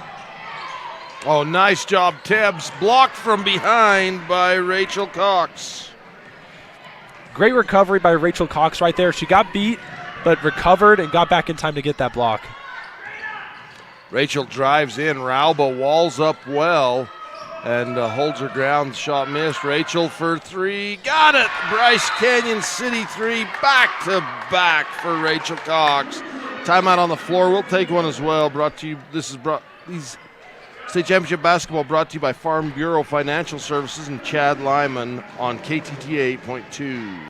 Oh, nice job, Tebbs. Blocked from behind by Rachel Cox. Great recovery by Rachel Cox right there. She got beat, but recovered and got back in time to get that block. Rachel drives in. Rauba walls up well and holds her ground. Shot missed. Rachel for 3. Got it! Bryce Canyon City 3. Back to back for Rachel Cox. Timeout on the floor. We'll take one as well. Brought to you. These State Championship basketball brought to you by Farm Bureau Financial Services and Chad Lyman on KTTA 8.2.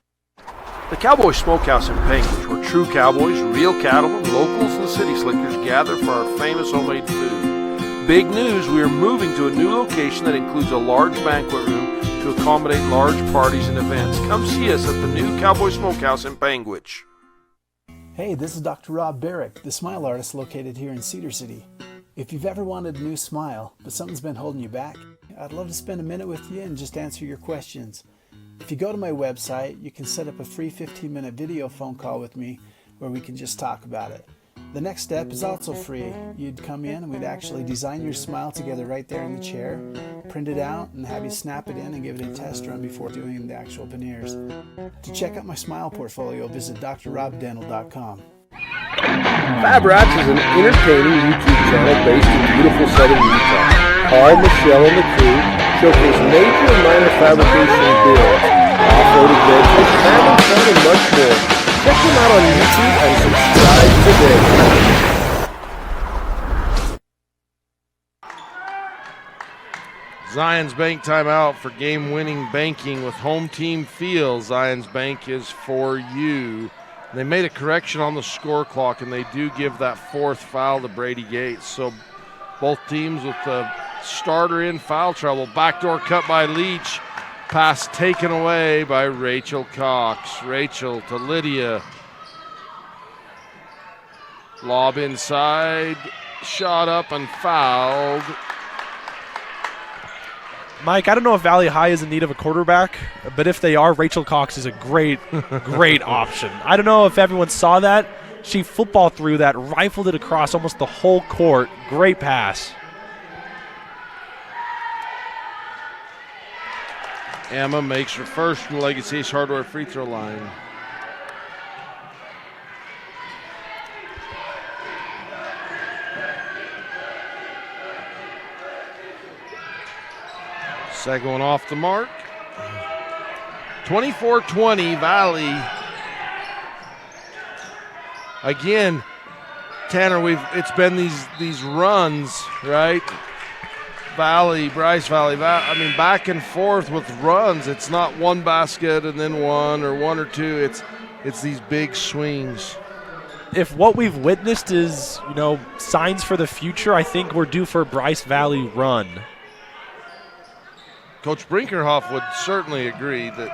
The Cowboy Smokehouse in Penguin, where true cowboys, real cattlemen, locals, and city slickers gather for our famous homemade food. Big news, we are moving to a new location that includes a large banquet room to accommodate large parties and events. Come see us at the new Cowboy Smokehouse in Panguitch. Hey, this is Dr. Rob Barrick, the smile artist located here in Cedar City. If you've ever wanted a new smile, but something's been holding you back, I'd love to spend a minute with you and just answer your questions. If you go to my website, you can set up a free 15-minute video phone call with me where we can just talk about it. The next step is also free. You'd come in and we'd actually design your smile together right there in the chair, print it out, and have you snap it in and give it a test run before doing the actual veneers. To check out my smile portfolio, visit drrobdental.com. Fab Rats is an entertaining YouTube channel based in beautiful southern Utah. Paul, Michelle, and the crew showcase major and minor fabrication builds, off-road adventures, family fun, and much more. Check them out on YouTube and subscribe today. Zions Bank timeout for game-winning banking with home team field. Zions Bank is for you. They made a correction on the score clock, and they do give that 4th foul to Brady Gates. So both teams with the starter in foul trouble. Backdoor cut by Leach. Pass taken away by Rachel Cox. Rachel to Lydia. Lob inside. Shot up and fouled. Mike, I don't know if Valley High is in need of a quarterback, but if they are, Rachel Cox is a great option. I don't know if everyone saw that. She football threw that, rifled it across almost the whole court. Great pass. Emma makes her first from Legacy Ace Hardware free throw line. Second one off the mark. 24-20 Valley. Again, Tanner, it's been these runs, right? Valley, Bryce Valley, back and forth with runs. It's not one basket and then one or two. It's these big swings. If what we've witnessed is, signs for the future, I think we're due for a Bryce Valley run. Coach Brinkerhoff would certainly agree that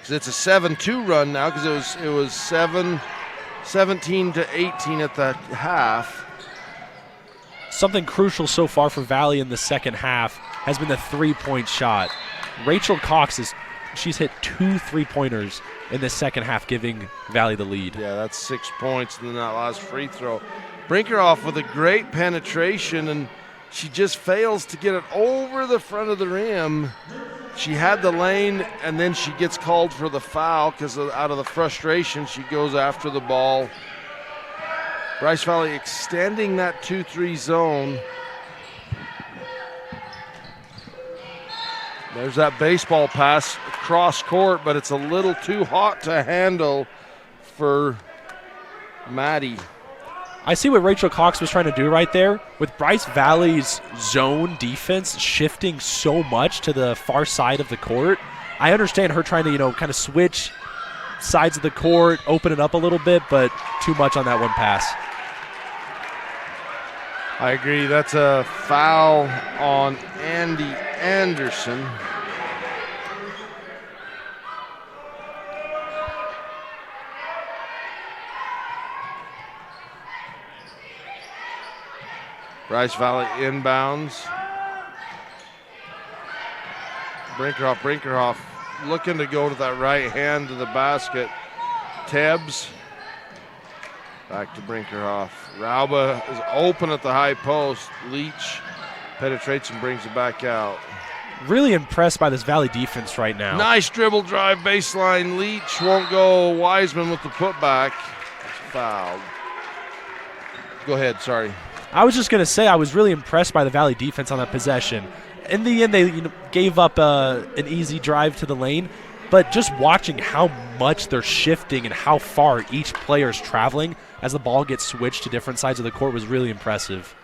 it's a 7-2 run now because it was 17-18 at the half. Something crucial so far for Valley in the second half has been the 3-point shot. Rachel Cox she's hit 2 3-pointers in the second half, giving Valley the lead. Yeah, that's 6 points in that last free throw. Brinkerhoff with a great penetration, and she just fails to get it over the front of the rim. She had the lane, and then she gets called for the foul because out of the frustration, she goes after the ball. Bryce Valley extending that 2-3 zone. There's that baseball pass across court, but it's a little too hot to handle for Maddie. I see what Rachel Cox was trying to do right there. With Bryce Valley's zone defense shifting so much to the far side of the court, I understand her trying to, kind of switch sides of the court, open it up a little bit, but too much on that one pass. I agree. That's a foul on Andy Anderson. Bryce Valley inbounds. Brinkerhoff looking to go to that right hand to the basket. Tebbs. Back to Brinkerhoff. Rauba is open at the high post. Leach penetrates and brings it back out. Really impressed by this Valley defense right now. Nice dribble drive baseline. Leach won't go. Wiseman with the putback. It's fouled. Go ahead, sorry. I was just going to say I was really impressed by the Valley defense on that possession. In the end, they gave up an easy drive to the lane, but just watching how much they're shifting and how far each player is traveling as the ball gets switched to different sides of the court was really impressive.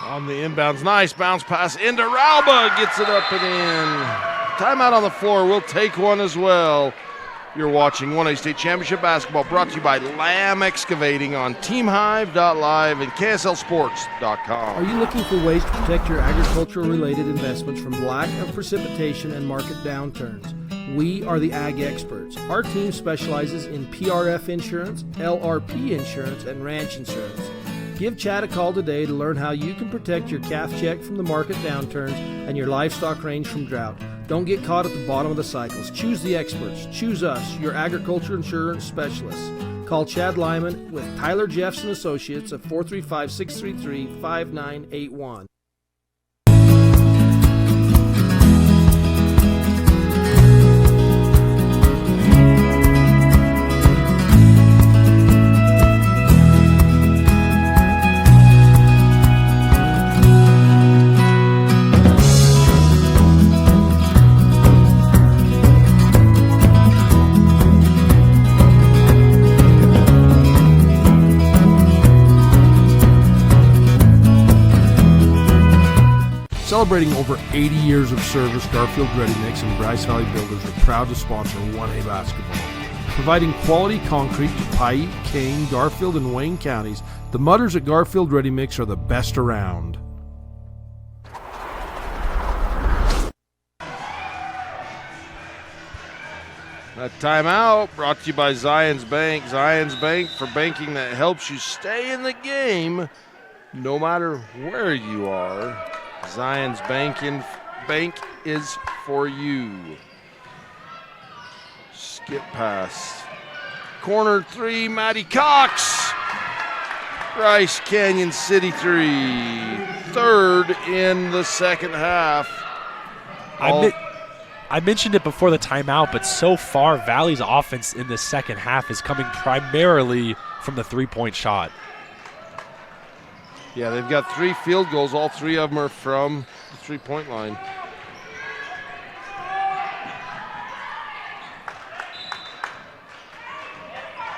On the inbounds, nice bounce pass into Rauba, gets it up and in. Timeout on the floor, we'll take one as well. You're watching 1A State Championship Basketball, brought to you by Lamb Excavating on TeamHive.live and KSLSports.com. Are you looking for ways to protect your agricultural-related investments from lack of precipitation and market downturns? We are the Ag Experts. Our team specializes in PRF insurance, LRP insurance, and ranch insurance. Give Chad a call today to learn how you can protect your calf check from the market downturns and your livestock range from drought. Don't get caught at the bottom of the cycles. Choose the experts. Choose us, your agriculture insurance specialists. Call Chad Lyman with Tyler Jeffs & Associates at 435-633-5981. Celebrating over 80 years of service, Garfield Ready Mix and Bryce Valley Builders are proud to sponsor 1A Basketball. Providing quality concrete to Paiute, Kane, Garfield, and Wayne counties, the mutters at Garfield Ready Mix are the best around. That timeout brought to you by Zions Bank. Zions Bank, for banking that helps you stay in the game no matter where you are. Zions Bank is for you. Skip pass. Corner three, Maddie Cox. Bryce Canyon City 3. Third in the second half. I mentioned it before the timeout, but so far Valley's offense in the second half is coming primarily from the three-point shot. Yeah, they've got 3 field goals. All 3 of them are from the three-point line.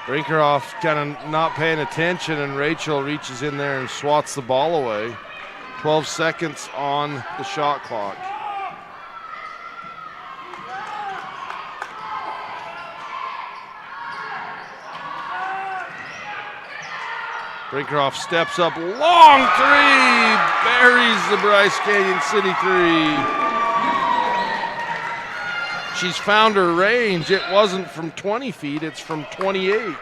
Brinkerhoff kind of not paying attention, and Rachel reaches in there and swats the ball away. 12 seconds on the shot clock. Brinkerhoff steps up, long 3, buries the Bryce Canyon City 3. She's found her range. It wasn't from 20 feet, it's from 28.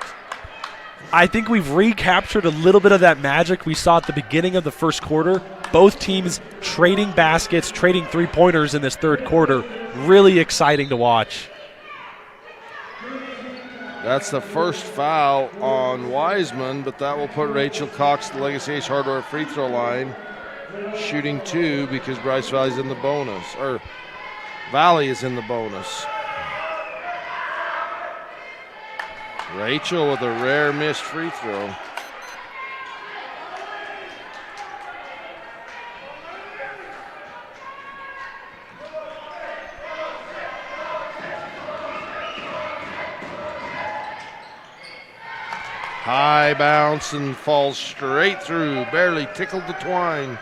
I think we've recaptured a little bit of that magic we saw at the beginning of the first quarter. Both teams trading baskets, trading three-pointers in this third quarter. Really exciting to watch. That's the first foul on Wiseman, but that will put Rachel Cox, the Legacy Ace Hardware free throw line, shooting 2 because Bryce Valley's in the bonus, or Valley is in the bonus. Rachel with a rare missed free throw. High bounce and falls straight through, barely tickled the twine.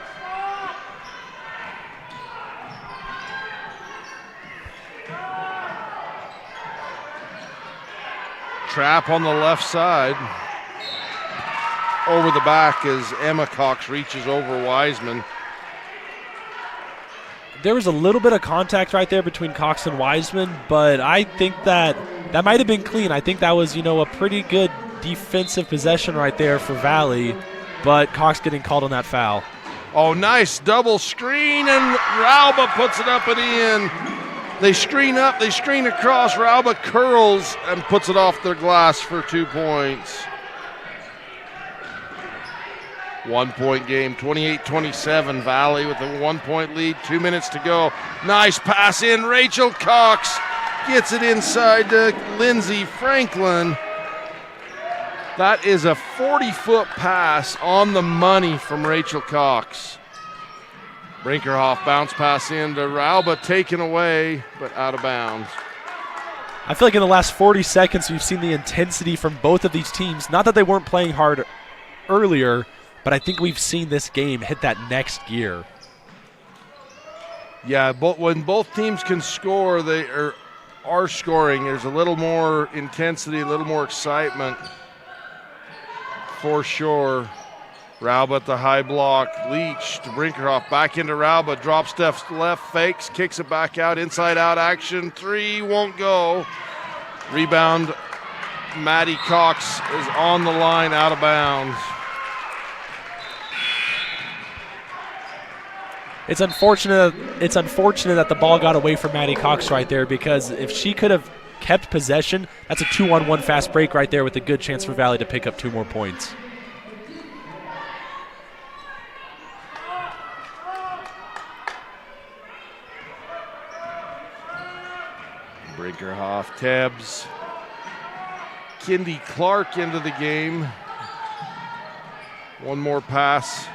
Trap on the left side. Over the back as Emma Cox reaches over Wiseman. There was a little bit of contact right there between Cox and Wiseman, but I think that might have been clean. I think that was, a pretty good defensive possession right there for Valley, but Cox getting called on that foul. Oh, nice double screen, and Rauba puts it up and in. They screen up, they screen across. Rauba curls and puts it off their glass for 2 points. 1 point game, 28-27. Valley with a 1 point lead, 2 minutes to go. Nice pass in. Rachel Cox gets it inside to Lindsey Franklin. That is a 40-foot pass on the money from Rachel Cox. Brinkerhoff bounce pass into Rauba, taken away, but out of bounds. I feel like in the last 40 seconds we've seen the intensity from both of these teams. Not that they weren't playing hard earlier, but I think we've seen this game hit that next gear. Yeah, but when both teams can score, they are scoring. There's a little more intensity, a little more excitement. For sure. Rauba at the high block. Leach to Brinkerhoff. Back into Rauba. Drop steps left. Fakes. Kicks it back out. Inside out action. 3 won't go. Rebound. Maddie Cox is on the line, out of bounds. It's unfortunate that the ball got away from Maddie Cox right there, because if she could have kept possession, that's a 2-on-1 fast break right there with a good chance for Valley to pick up 2 more points. Brinkerhoff, Tebbs. Kindy Clark into the game. One more pass.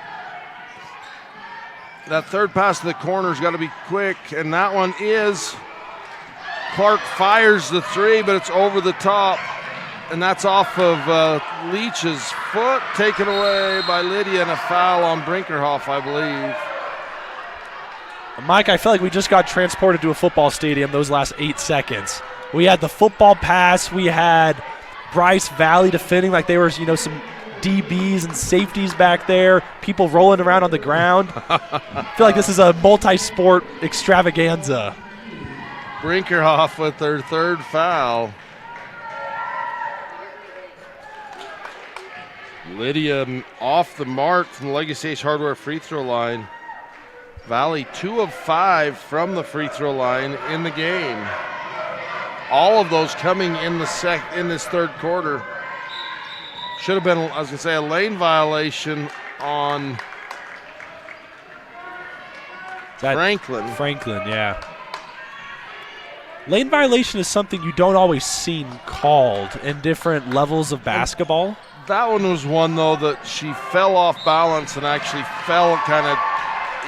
That third pass to the corner's got to be quick, and that one is. Clark fires the 3, but it's over the top, and that's off of Leach's foot, taken away by Lydia, and a foul on Brinkerhoff, I believe. Mike, I feel like we just got transported to a football stadium those last 8 seconds. We had the football pass. We had Bryce Valley defending like they were, some DBs and safeties back there, people rolling around on the ground. I feel like this is a multi-sport extravaganza. Brinkerhoff with their third foul. Lydia off the mark from the Legacy Ace Hardware free throw line. Valley 2 of 5 from the free throw line in the game. All of those coming in this third quarter. Should have been, I was going to say, a lane violation on Franklin. Franklin, yeah. Lane violation is something you don't always see called in different levels of basketball. That one was one, though, that she fell off balance and actually fell kind of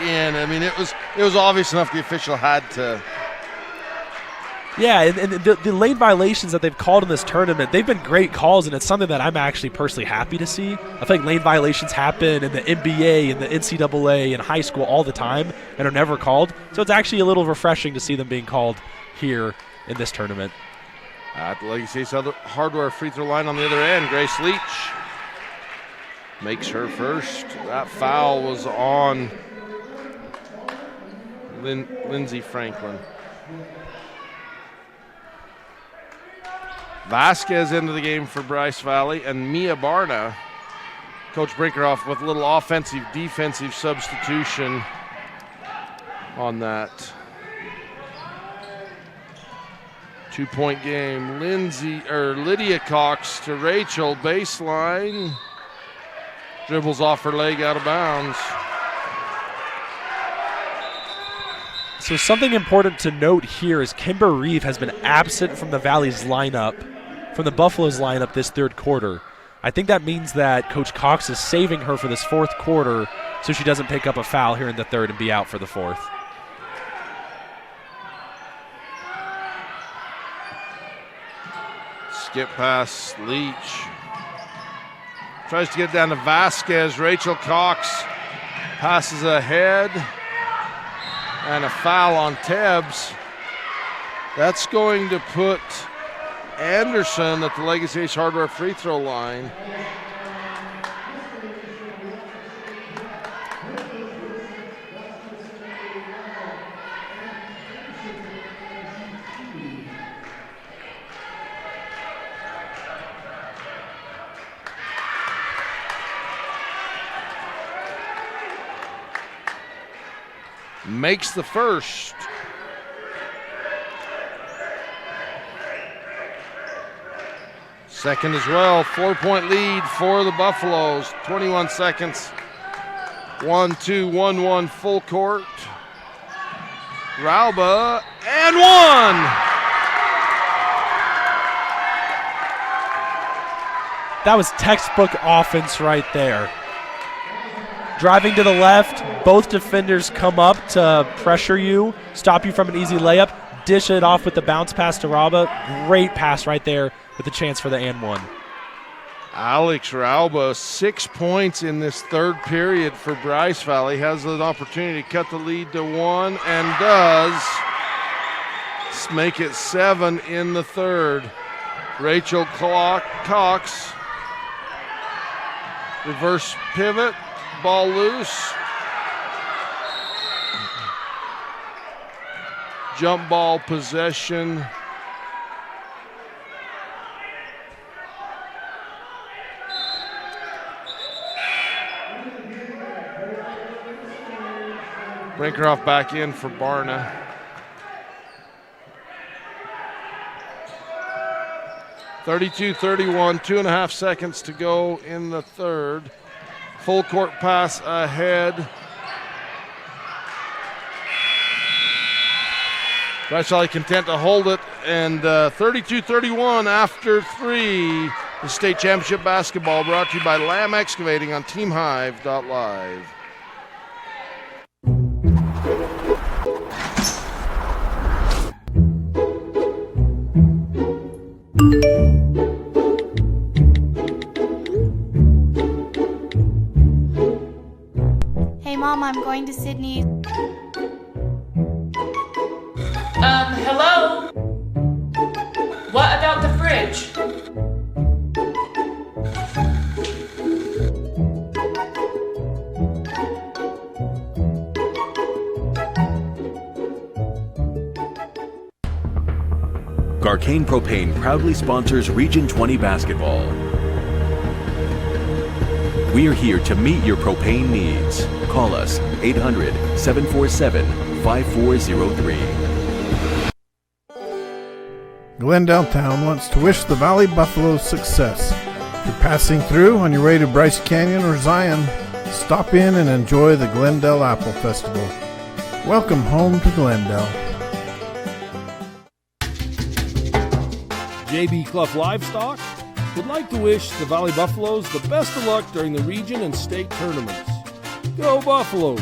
in. I mean, it was obvious enough the official had to. Yeah, and the lane violations that they've called in this tournament, they've been great calls, and it's something that I'm actually personally happy to see. I think lane violations happen in the NBA and the NCAA and high school all the time and are never called. So it's actually a little refreshing to see them being called here in this tournament. At the Legacy Ace Hardware free throw line on the other end, Grace Leach makes her first. That foul was on Lindsey Franklin. Vasquez into the game for Bryce Valley, and Mia Barna. Coach Brinkerhoff with a little offensive, defensive substitution on that. 2-point game. Lydia Cox to Rachel, baseline. Dribbles off her leg out of bounds. So something important to note here is Kimber Reeve has been absent from the Valley's lineup, from the Buffaloes lineup this third quarter. I think that means that Coach Cox is saving her for this fourth quarter so she doesn't pick up a foul here in the third and be out for the fourth. Skip pass, Leach. Tries to get down to Vasquez. Rachel Cox passes ahead. And a foul on Tebbs. That's going to put Anderson at the Legacy Ace Hardware free throw line. Makes the first. Second as well. 4-point lead for the Buffaloes. 21 seconds. 1-2-1-1 full court. Rauba and one. That was textbook offense right there. Driving to the left, both defenders come up to pressure you, stop you from an easy layup, dish it off with the bounce pass to Rauba. Great pass right there with the chance for the and one. Alex Rauba, 6 points in this third period for Bryce Valley. Has an opportunity to cut the lead to one and does. Make it 7 in the third. Rachel Cox. Reverse pivot. Ball loose. Jump ball possession. Brinkerhoff back in for Barna. (32-31), 2.5 seconds to go in the third. Full court pass ahead. Bryce Valley content to hold it, and 32-31 after 3. The state championship basketball brought to you by Lamb Excavating on TeamHive.live. Hey Mom, I'm going to Sydney. Hello? What about the fridge? Garcane Propane proudly sponsors Region 20 basketball. We are here to meet your propane needs. Call us 800-747-5403. Glendale Town wants to wish the Valley Buffaloes success. If you're passing through on your way to Bryce Canyon or Zion, stop in and enjoy the Glendale Apple Festival. Welcome home to Glendale. JB Clough Livestock would like to wish the Valley Buffaloes the best of luck during the region and state tournaments. Go Buffaloes!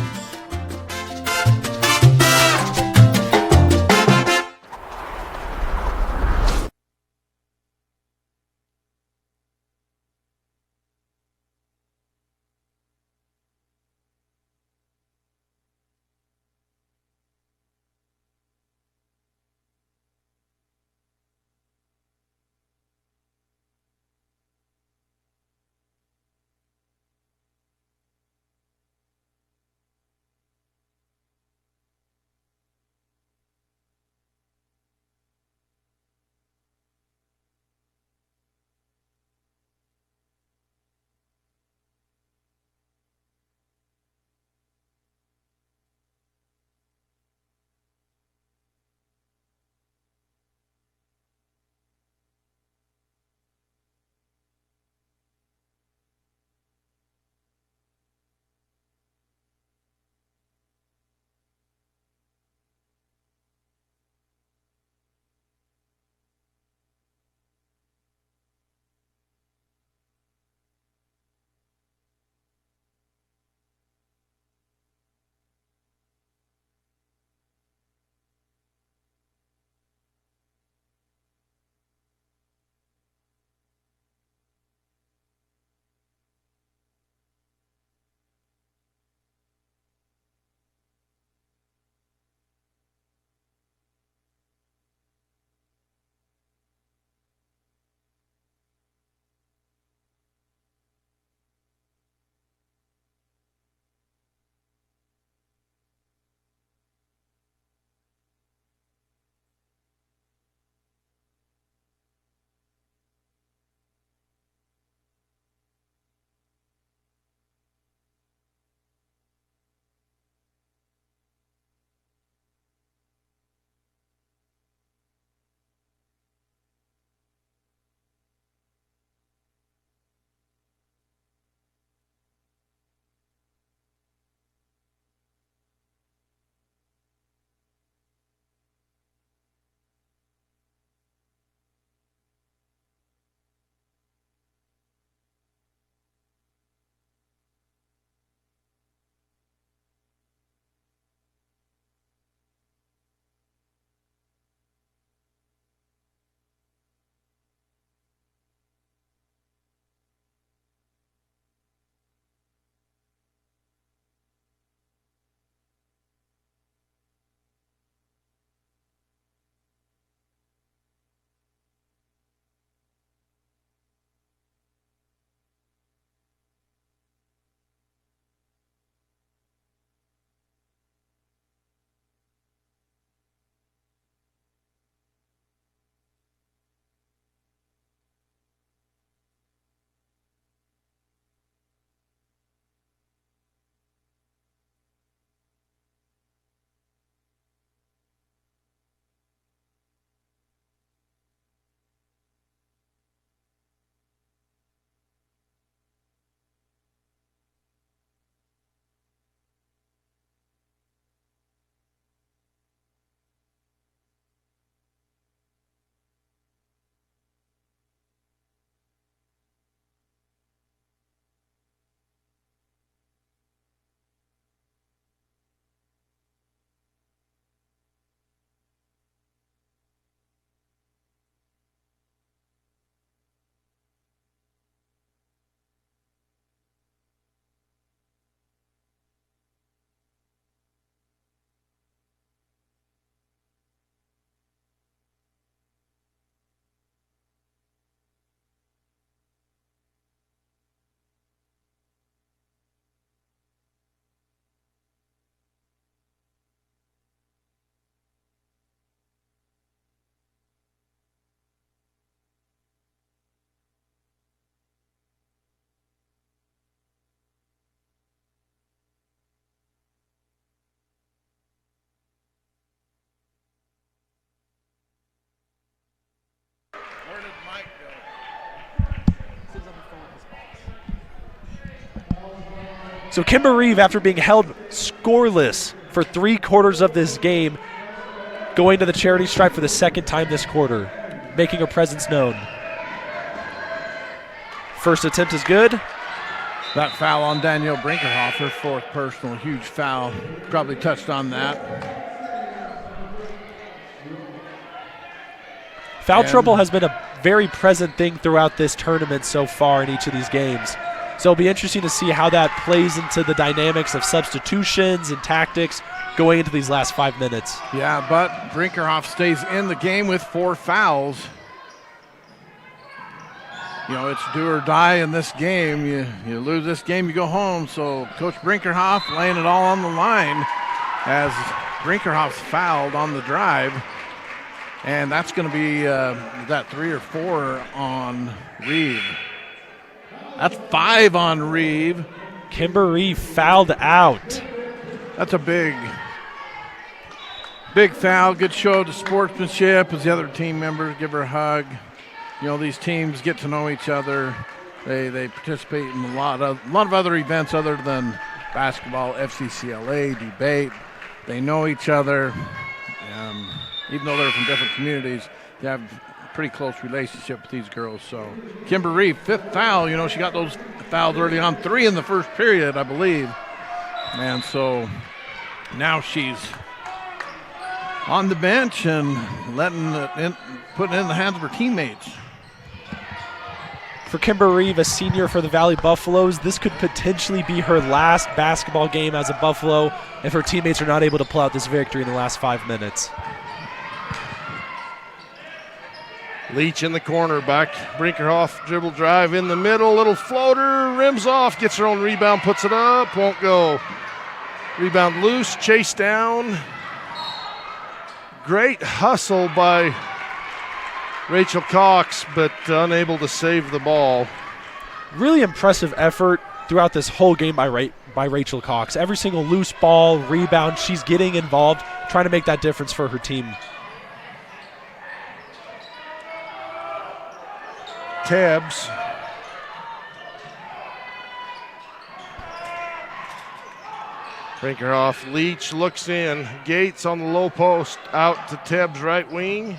So Kimber Reeve, after being held scoreless for 3/4 of this game, going to the charity stripe for the second time this quarter, making her presence known. First attempt is good. That foul on Danielle Brinkerhoff, her 4th personal, huge foul. Probably touched on that. Foul trouble has been a very present thing throughout this tournament so far in each of these games. So it'll be interesting to see how that plays into the dynamics of substitutions and tactics going into these last 5 minutes. Yeah, but Brinkerhoff stays in the game with 4 fouls. You know, it's do or die in this game. You lose this game, you go home. So Coach Brinkerhoff laying it all on the line as Brinkerhoff's fouled on the drive. And that's going to be that 3 or 4 on Reeve. That's 5 on Reeve. Kimber Reeve fouled out. That's a big foul. Good show of sportsmanship as the other team members give her a hug. You know, these teams get to know each other. They participate in a lot of other events other than basketball, FCCLA, debate. They know each other. Even though they're from different communities, they have a pretty close relationship with these girls. So Kimber Reeve, 5th foul. You know, she got those fouls early on, 3 in the first period, I believe. And so now she's on the bench and putting it in the hands of her teammates. For Kimber Reeve, a senior for the Valley Buffaloes, this could potentially be her last basketball game as a Buffalo if her teammates are not able to pull out this victory in the last 5 minutes. Leach in the corner, back. Brinkerhoff dribble drive in the middle, little floater, rims off, gets her own rebound, puts it up, won't go. Rebound loose, chase down. Great hustle by Rachel Cox, but unable to save the ball. Really impressive effort throughout this whole game by Rachel Cox. Every single loose ball, rebound, she's getting involved, trying to make that difference for her team. Tebbs. Brinkerhoff, Leach looks in. Gates on the low post, out to Tebbs' right wing.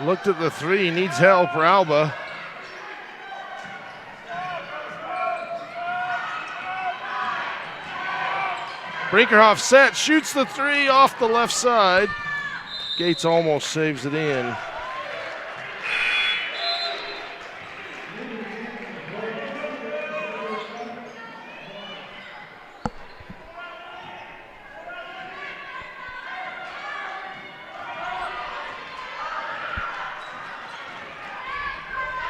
Looked at the 3, needs help, Rauba. Brinkerhoff set, shoots the 3 off the left side. Gates almost saves it in.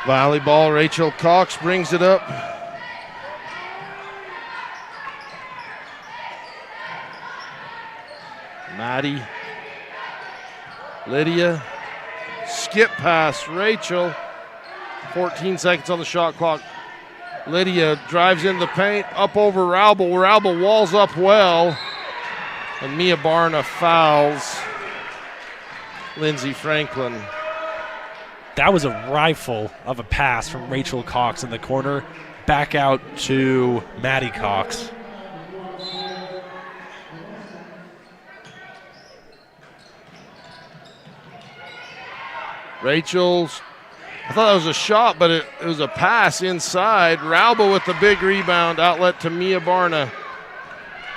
Volleyball, Rachel Cox brings it up. Maddie. Lydia. Skip pass, Rachel. 14 seconds on the shot clock. Lydia drives in the paint, up over Raubel. Raubel walls up well. And Mia Barna fouls Lindsey Franklin. That was a rifle of a pass from Rachel Cox in the corner. Back out to Maddie Cox. Rachel's, I thought that was a shot, but it was a pass inside. Rauba with the big rebound, outlet to Mia Barna.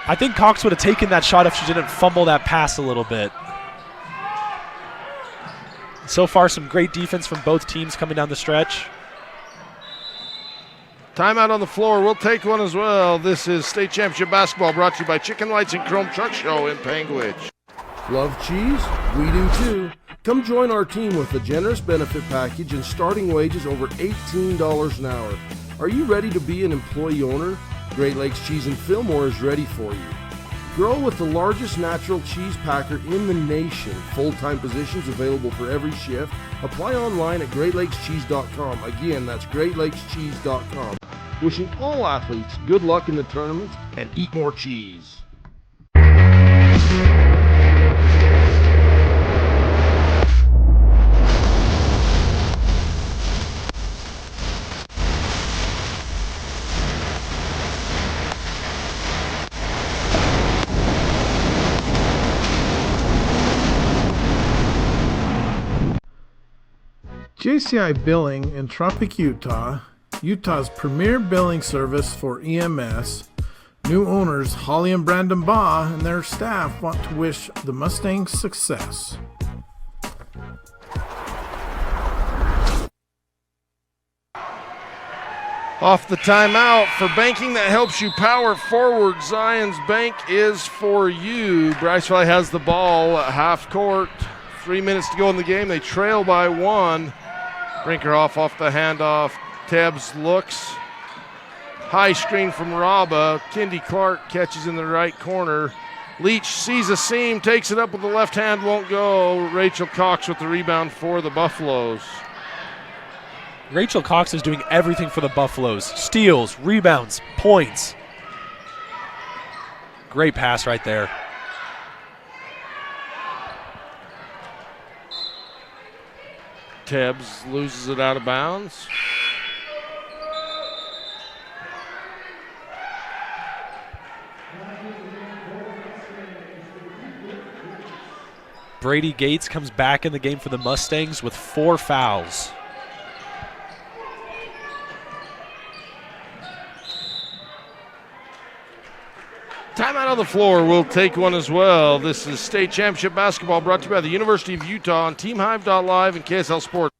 I think Cox would have taken that shot if she didn't fumble that pass a little bit. So far, some great defense from both teams coming down the stretch. Timeout on the floor. We'll take one as well. This is State Championship Basketball brought to you by Chicken Lights and Chrome Truck Show in Panguitch. Love cheese? We do too. Come join our team with a generous benefit package and starting wages over $18 an hour. Are you ready to be an employee owner? Great Lakes Cheese in Fillmore is ready for you. Grow with the largest natural cheese packer in the nation. Full-time positions available for every shift. Apply online at GreatLakesCheese.com. Again, that's GreatLakesCheese.com. Wishing all athletes good luck in the tournament and eat more cheese. JCI Billing in Tropic, Utah, Utah's premier billing service for EMS. New owners Holly and Brandon Baugh and their staff want to wish the Mustangs success. Off the timeout for banking that helps you power forward. Zion's Bank is for you. Bryce Valley has the ball at half court. 3 minutes to go in the game. They trail by 1. Brinkerhoff off the handoff. Tebbs looks. High screen from Raba. Kendi Clark catches in the right corner. Leach sees a seam, takes it up with the left hand, won't go. Rachel Cox with the rebound for the Buffaloes. Rachel Cox is doing everything for the Buffaloes. Steals, rebounds, points. Great pass right there. Tebbs loses it out of bounds. Brady Gates comes back in the game for the Mustangs with 4 fouls. Timeout on the floor. We'll take one as well. This is State Championship Basketball brought to you by the University of Utah on TeamHive.live and KSL Sports.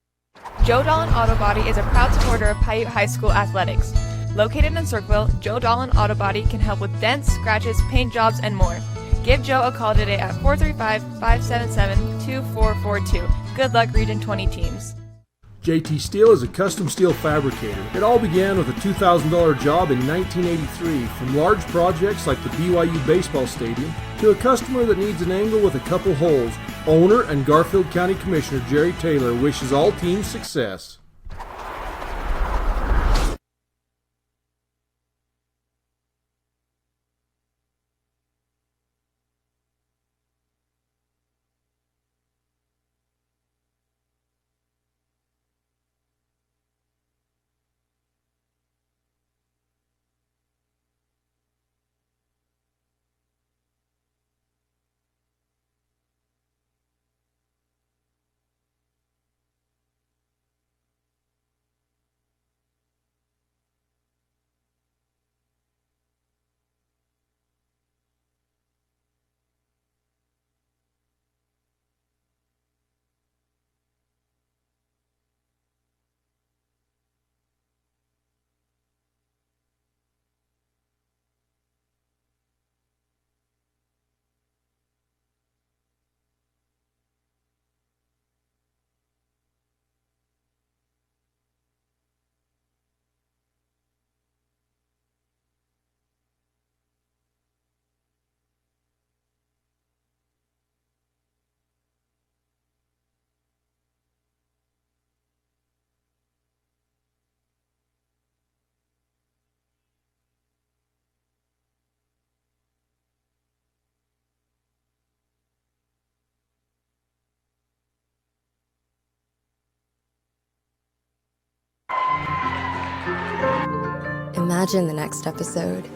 Joe Dolan Auto Body is a proud supporter of Paiute High School athletics. Located in Cirqueville, Joe Dolan Auto Body can help with dents, scratches, paint jobs, and more. Give Joe a call today at 435-577-2442. Good luck, Region 20 teams. JT Steel is a custom steel fabricator. It all began with a $2,000 job in 1983, from large projects like the BYU baseball stadium to a customer that needs an angle with a couple holes. Owner and Garfield County Commissioner Jerry Taylor wishes all teams success. Imagine the next episode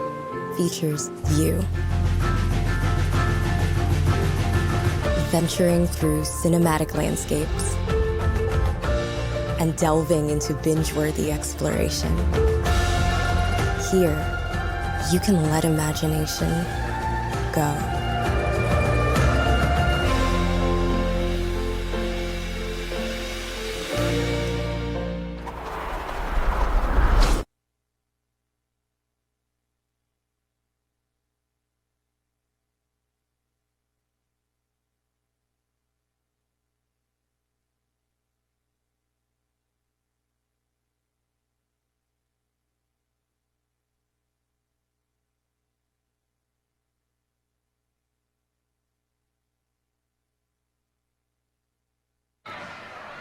features you. Venturing through cinematic landscapes and delving into binge-worthy exploration. Here, you can let imagination go.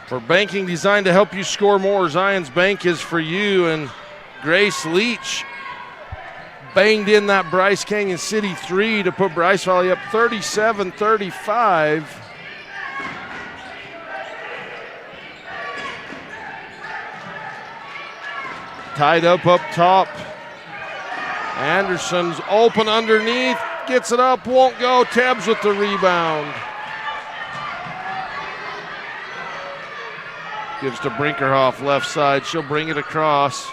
For banking designed to help you score more, Zion's Bank is for you. And Grace Leach banged in that Bryce Canyon City 3 to put Bryce Valley up 37-35. Tied up top. Anderson's open underneath, gets it up, won't go. Tebbs with the rebound. Gives to Brinkerhoff, left side. She'll bring it across.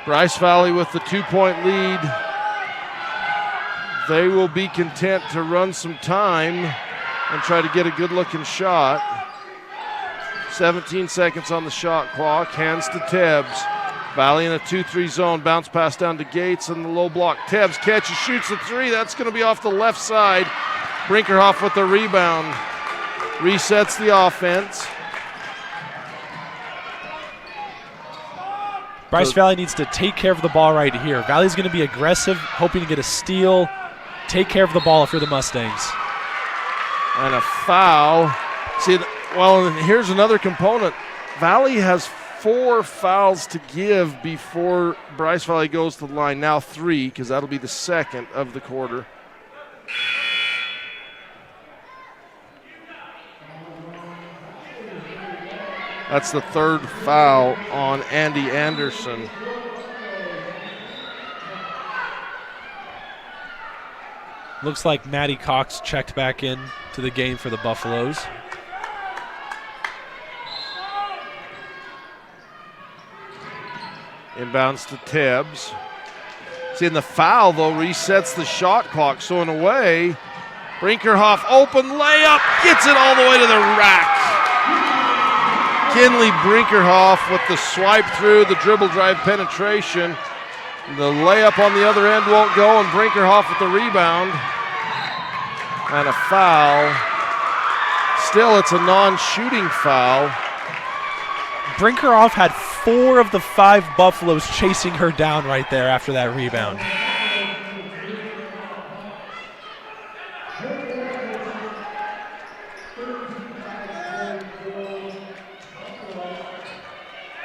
Bryce Valley with the 2-point lead. They will be content to run some time and try to get a good-looking shot. 17 seconds on the shot clock. Hands to Tebbs. Valley in a 2-3 zone. Bounce pass down to Gates and the low block. Tebbs catches, shoots the three. That's going to be off the left side. Brinkerhoff with the rebound. Resets the offense. Bryce Valley needs to take care of the ball right here. Valley's going to be aggressive, hoping to get a steal. Take care of the ball if you're the Mustangs. And a foul. See, well, here's another component. Valley has 4 fouls to give before Bryce Valley goes to the line. Now 3, because that'll be the second of the quarter. That's the 3rd foul on Andy Anderson. Looks like Maddie Cox checked back in to the game for the Buffaloes. Inbounds to Tebbs. Seeing the foul, though, resets the shot clock. So, in a way, Brinkerhoff open layup, gets it all the way to the rack. Kinley Brinkerhoff with the swipe through, the dribble drive penetration. The layup on the other end won't go, and Brinkerhoff with the rebound. And a foul. Still, it's a non-shooting foul. Brinkerhoff had 4 of the 5 Buffaloes chasing her down right there after that rebound.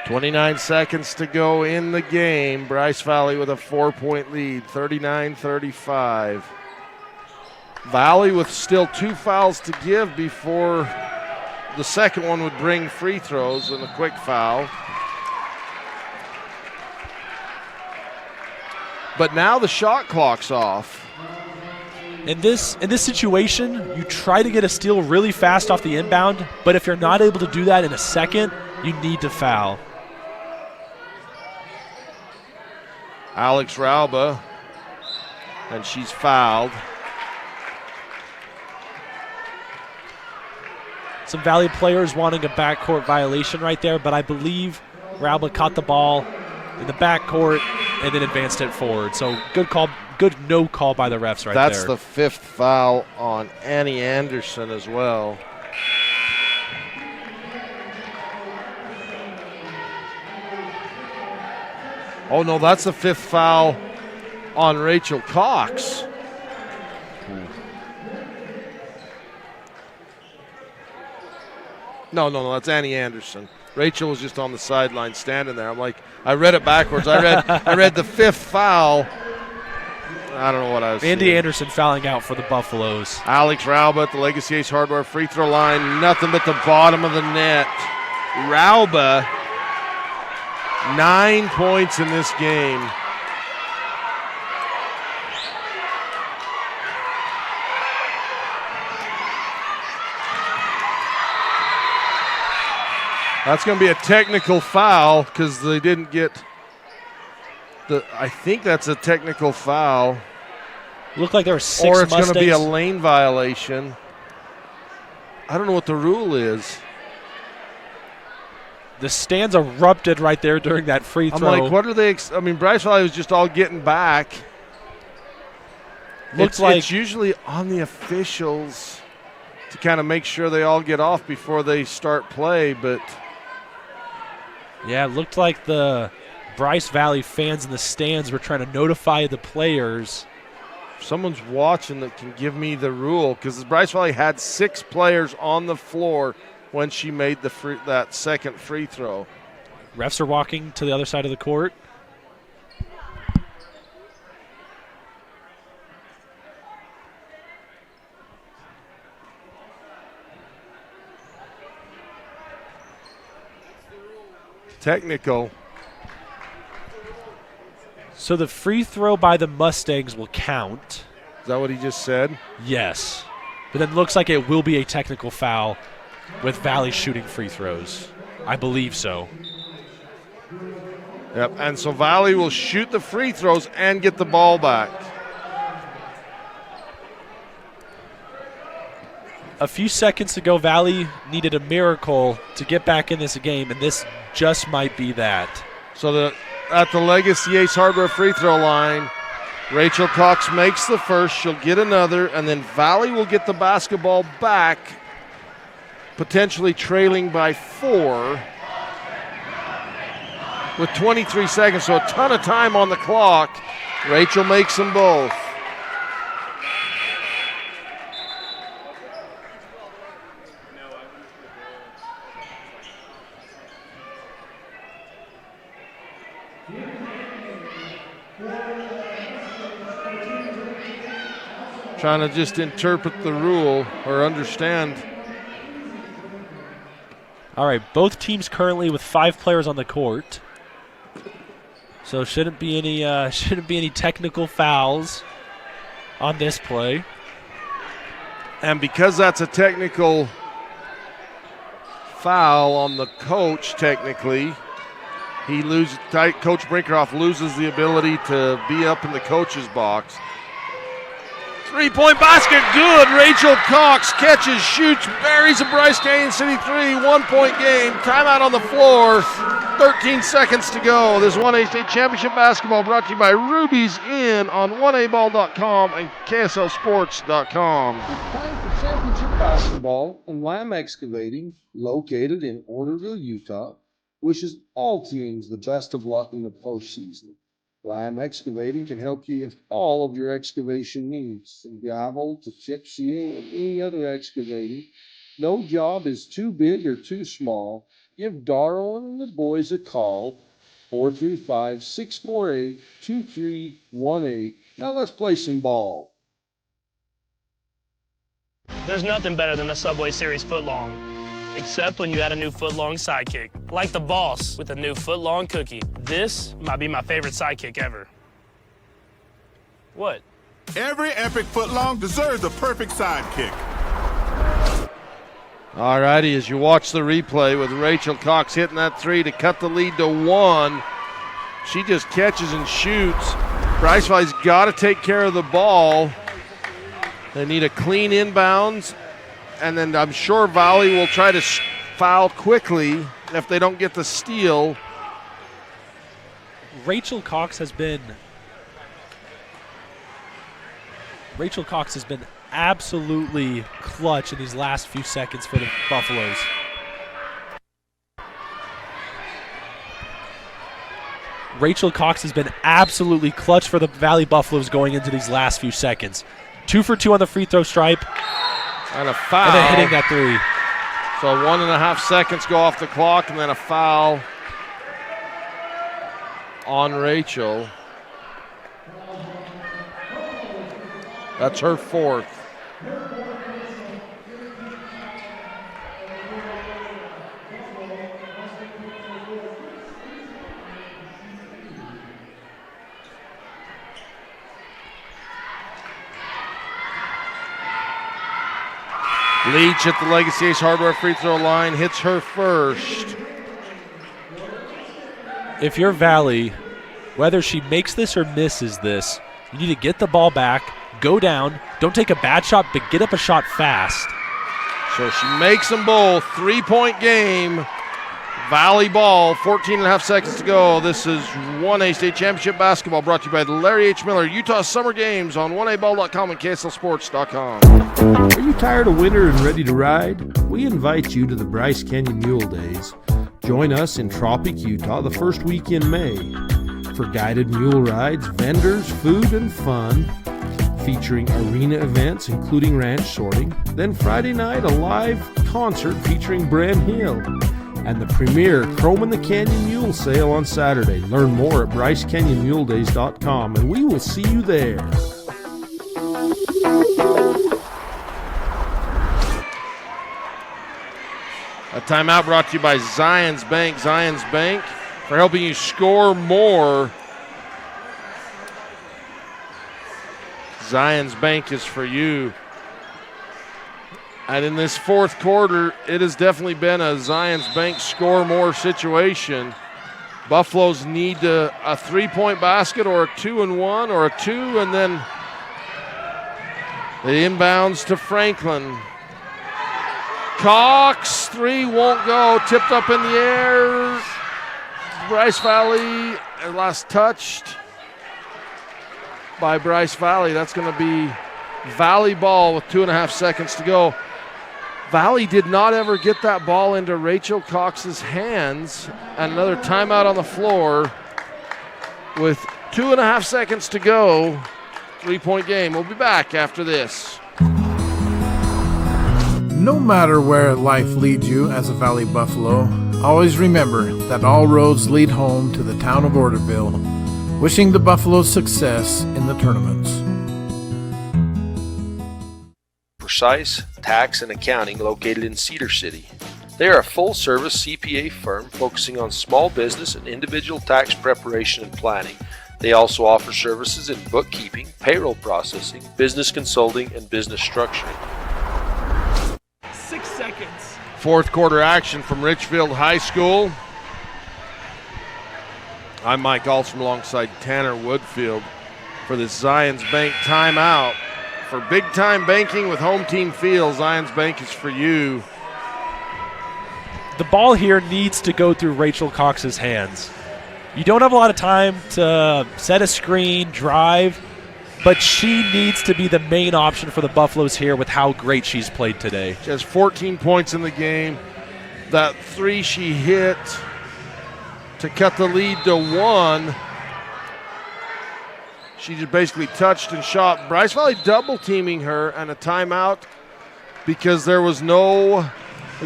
.29 seconds to go in the game. Bryce Valley with a 4-point lead, 39-35. Valley with still 2 fouls to give before the second one would bring free throws and a quick foul. But now the shot clock's off. In this situation, you try to get a steal really fast off the inbound, but if you're not able to do that in a second, you need to foul. Alex Rauba, and she's fouled. Some Valley players wanting a backcourt violation right there, but I believe Rauba caught the ball in the backcourt and then advanced it forward. So good call, good no call by the refs right there. That's the 5th foul on Annie Anderson as well. Oh, no, that's the 5th foul on Rachel Cox. No, that's Annie Anderson. Rachel was just on the sideline standing there. I'm like, I read it backwards. I read the 5th foul. I don't know what I was Andy seeing. Anderson fouling out for the Buffaloes. Alex Rauba at the Legacy Ace Hardware free throw line. Nothing but the bottom of the net. Rauba, 9 points in this game. That's going to be a technical foul because they didn't get I think that's a technical foul. Looked like there were 6 Or it's Mustangs. going to be a lane violation. I don't know what the rule is. The stands erupted right there during that free throw. I'm like, what are they? Bryce Valley was just all getting back. It's usually on the officials to kind of make sure they all get off before they start play, but. Yeah, it looked like the Bryce Valley fans in the stands were trying to notify the players. If someone's watching that can give me the rule, because Bryce Valley had 6 players on the floor when she made that second free throw. Refs are walking to the other side of the court. Technical. So the free throw by the Mustangs will count. Is that what he just said? Yes. But then looks like it will be a technical foul with Valley shooting free throws. I believe so. Yep, and so Valley will shoot the free throws and get the ball back. A few seconds ago, Valley needed a miracle to get back in this game, and this just might be that. So at the Legacy Ace Hardware free throw line, Rachel Cox makes the first. She'll get another, and then Valley will get the basketball back, potentially trailing by 4 with 23 seconds, so a ton of time on the clock. Rachel makes them both. Trying to just interpret the rule or understand. All right, both teams currently with 5 players on the court. So shouldn't be any technical fouls on this play. And because that's a technical foul on the coach, technically, Coach Brinkerhoff loses the ability to be up in the coach's box. 3-point basket, good. Rachel Cox catches, shoots, buries a Bryce Canyon City 3, 1-point game. Timeout on the floor, 13 seconds to go. This 1A State Championship basketball brought to you by Ruby's Inn on 1aball.com and KSLSports.com. Time for championship basketball, and Lamb Excavating, located in Orderville, Utah, wishes all teams the best of luck in the postseason. Lamb Excavating can help you with all of your excavation needs, from gravel to chip sealing and any other excavating. No job is too big or too small. Give Darwin and the boys a call, 435-648-2318. Now let's play some ball. There's nothing better than a Subway Series footlong, except when you add a new footlong sidekick, like the boss with a new footlong cookie. This might be my favorite sidekick ever. What? Every epic footlong deserves a perfect sidekick. All righty, as you watch the replay with Rachel Cox hitting that 3 to cut the lead to 1. She just catches and shoots. Bryce Valley's got to take care of the ball. They need a clean inbounds, and then I'm sure Valley will try to foul quickly if they don't get the steal. Rachel Cox has been absolutely clutch in these last few seconds for the Buffaloes. Rachel Cox has been absolutely clutch for the Valley Buffaloes going into these last few seconds. 2 for 2 on the free throw stripe. And a foul. And then hitting that 3. So 1.5 seconds go off the clock, and then a foul on Rachel. That's her 4th. Leach at the Legacy Ace Hardware free throw line, hits her first. If you're Valley, whether she makes this or misses this, you need to get the ball back, go down, don't take a bad shot, but get up a shot fast. So she makes them both. 3-point game. Valley ball, 14.5 seconds to go. This is 1A State Championship basketball brought to you by the Larry H. Miller Utah Summer Games on 1aball.com and KSLSports.com. Are you tired of winter and ready to ride? We invite you to the Bryce Canyon Mule Days. Join us in Tropic, Utah the first week in May for guided mule rides, vendors, food, and fun, featuring arena events including ranch sorting. Then Friday night, a live concert featuring Bren Hill. And the premier Chrome in the Canyon Mule Sale on Saturday. Learn more at BryceCanyonMuleDays.com, and we will see you there. A timeout brought to you by Zions Bank. Zions Bank for helping you score more. Zions Bank is for you. And in this fourth quarter, it has definitely been a Zions Bank score more situation. Buffaloes need a three-point basket or a 2-and-1 or a 2, and then the inbounds to Franklin. Cox, 3 won't go, tipped up in the air. Bryce Valley, last touched by Bryce Valley. That's going to be Valley ball with 2.5 seconds to go. Valley did not ever get that ball into Rachel Cox's hands. And another timeout on the floor with 2.5 seconds to go. 3-point game. We'll be back after this. No matter where life leads you as a Valley Buffalo, always remember that all roads lead home to the town of Orderville. Wishing the Buffaloes success in the tournaments. Precise Tax and Accounting located in Cedar City. They are a full-service CPA firm focusing on small business and individual tax preparation and planning. They also offer services in bookkeeping, payroll processing, business consulting, and business structuring. 6 seconds. Fourth quarter action from Richfield High School. I'm Mike Alstrom alongside Tanner Woodfield for the Zions Bank timeout. For big-time banking with Home Team Field, Zions Bank is for you. The ball here needs to go through Rachel Cox's hands. You don't have a lot of time to set a screen, drive, but she needs to be the main option for the Buffaloes here with how great she's played today. She has 14 points in the game. That 3 she hit to cut the lead to 1. She just basically touched and shot. Bryce Valley double teaming her and a timeout because there was no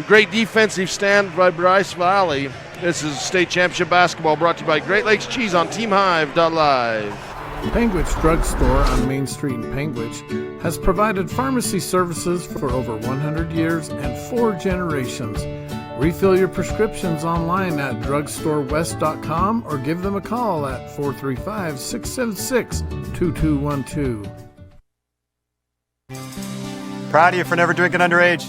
great defensive stand by Bryce Valley. This is State Championship Basketball brought to you by Great Lakes Cheese on TeamHive.live. Panguitch Drugstore on Main Street in Panguitch has provided pharmacy services for over 100 years and 4 generations. Refill your prescriptions online at drugstorewest.com or give them a call at 435-676-2212. Proud of you for never drinking underage.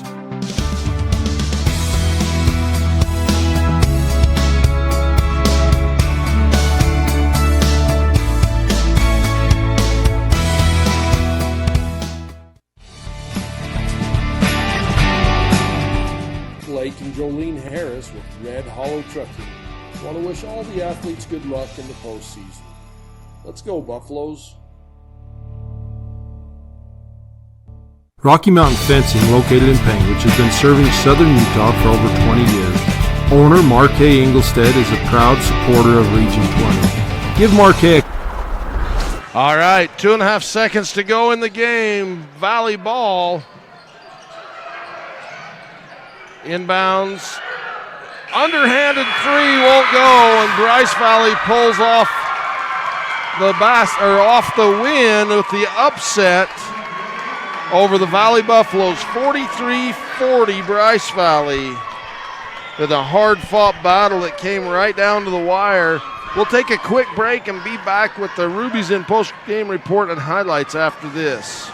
Blake and Jolene Harris with Red Hollow Trucking want to wish all the athletes good luck in the postseason. Let's go, Buffaloes. Rocky Mountain Fencing, located in Panguitch, has been serving southern Utah for over 20 years. Owner Mark A. Engelstead is a proud supporter of Region 20. Give Mark A. All right, 2.5 seconds to go in the game. Valley ball. Inbounds. Underhanded 3 won't go, and Bryce Valley pulls off the win with the upset over the Valley Buffaloes. 43-40 Bryce Valley with a hard-fought battle that came right down to the wire. We'll take a quick break and be back with the Rubies in post-game report and highlights after this.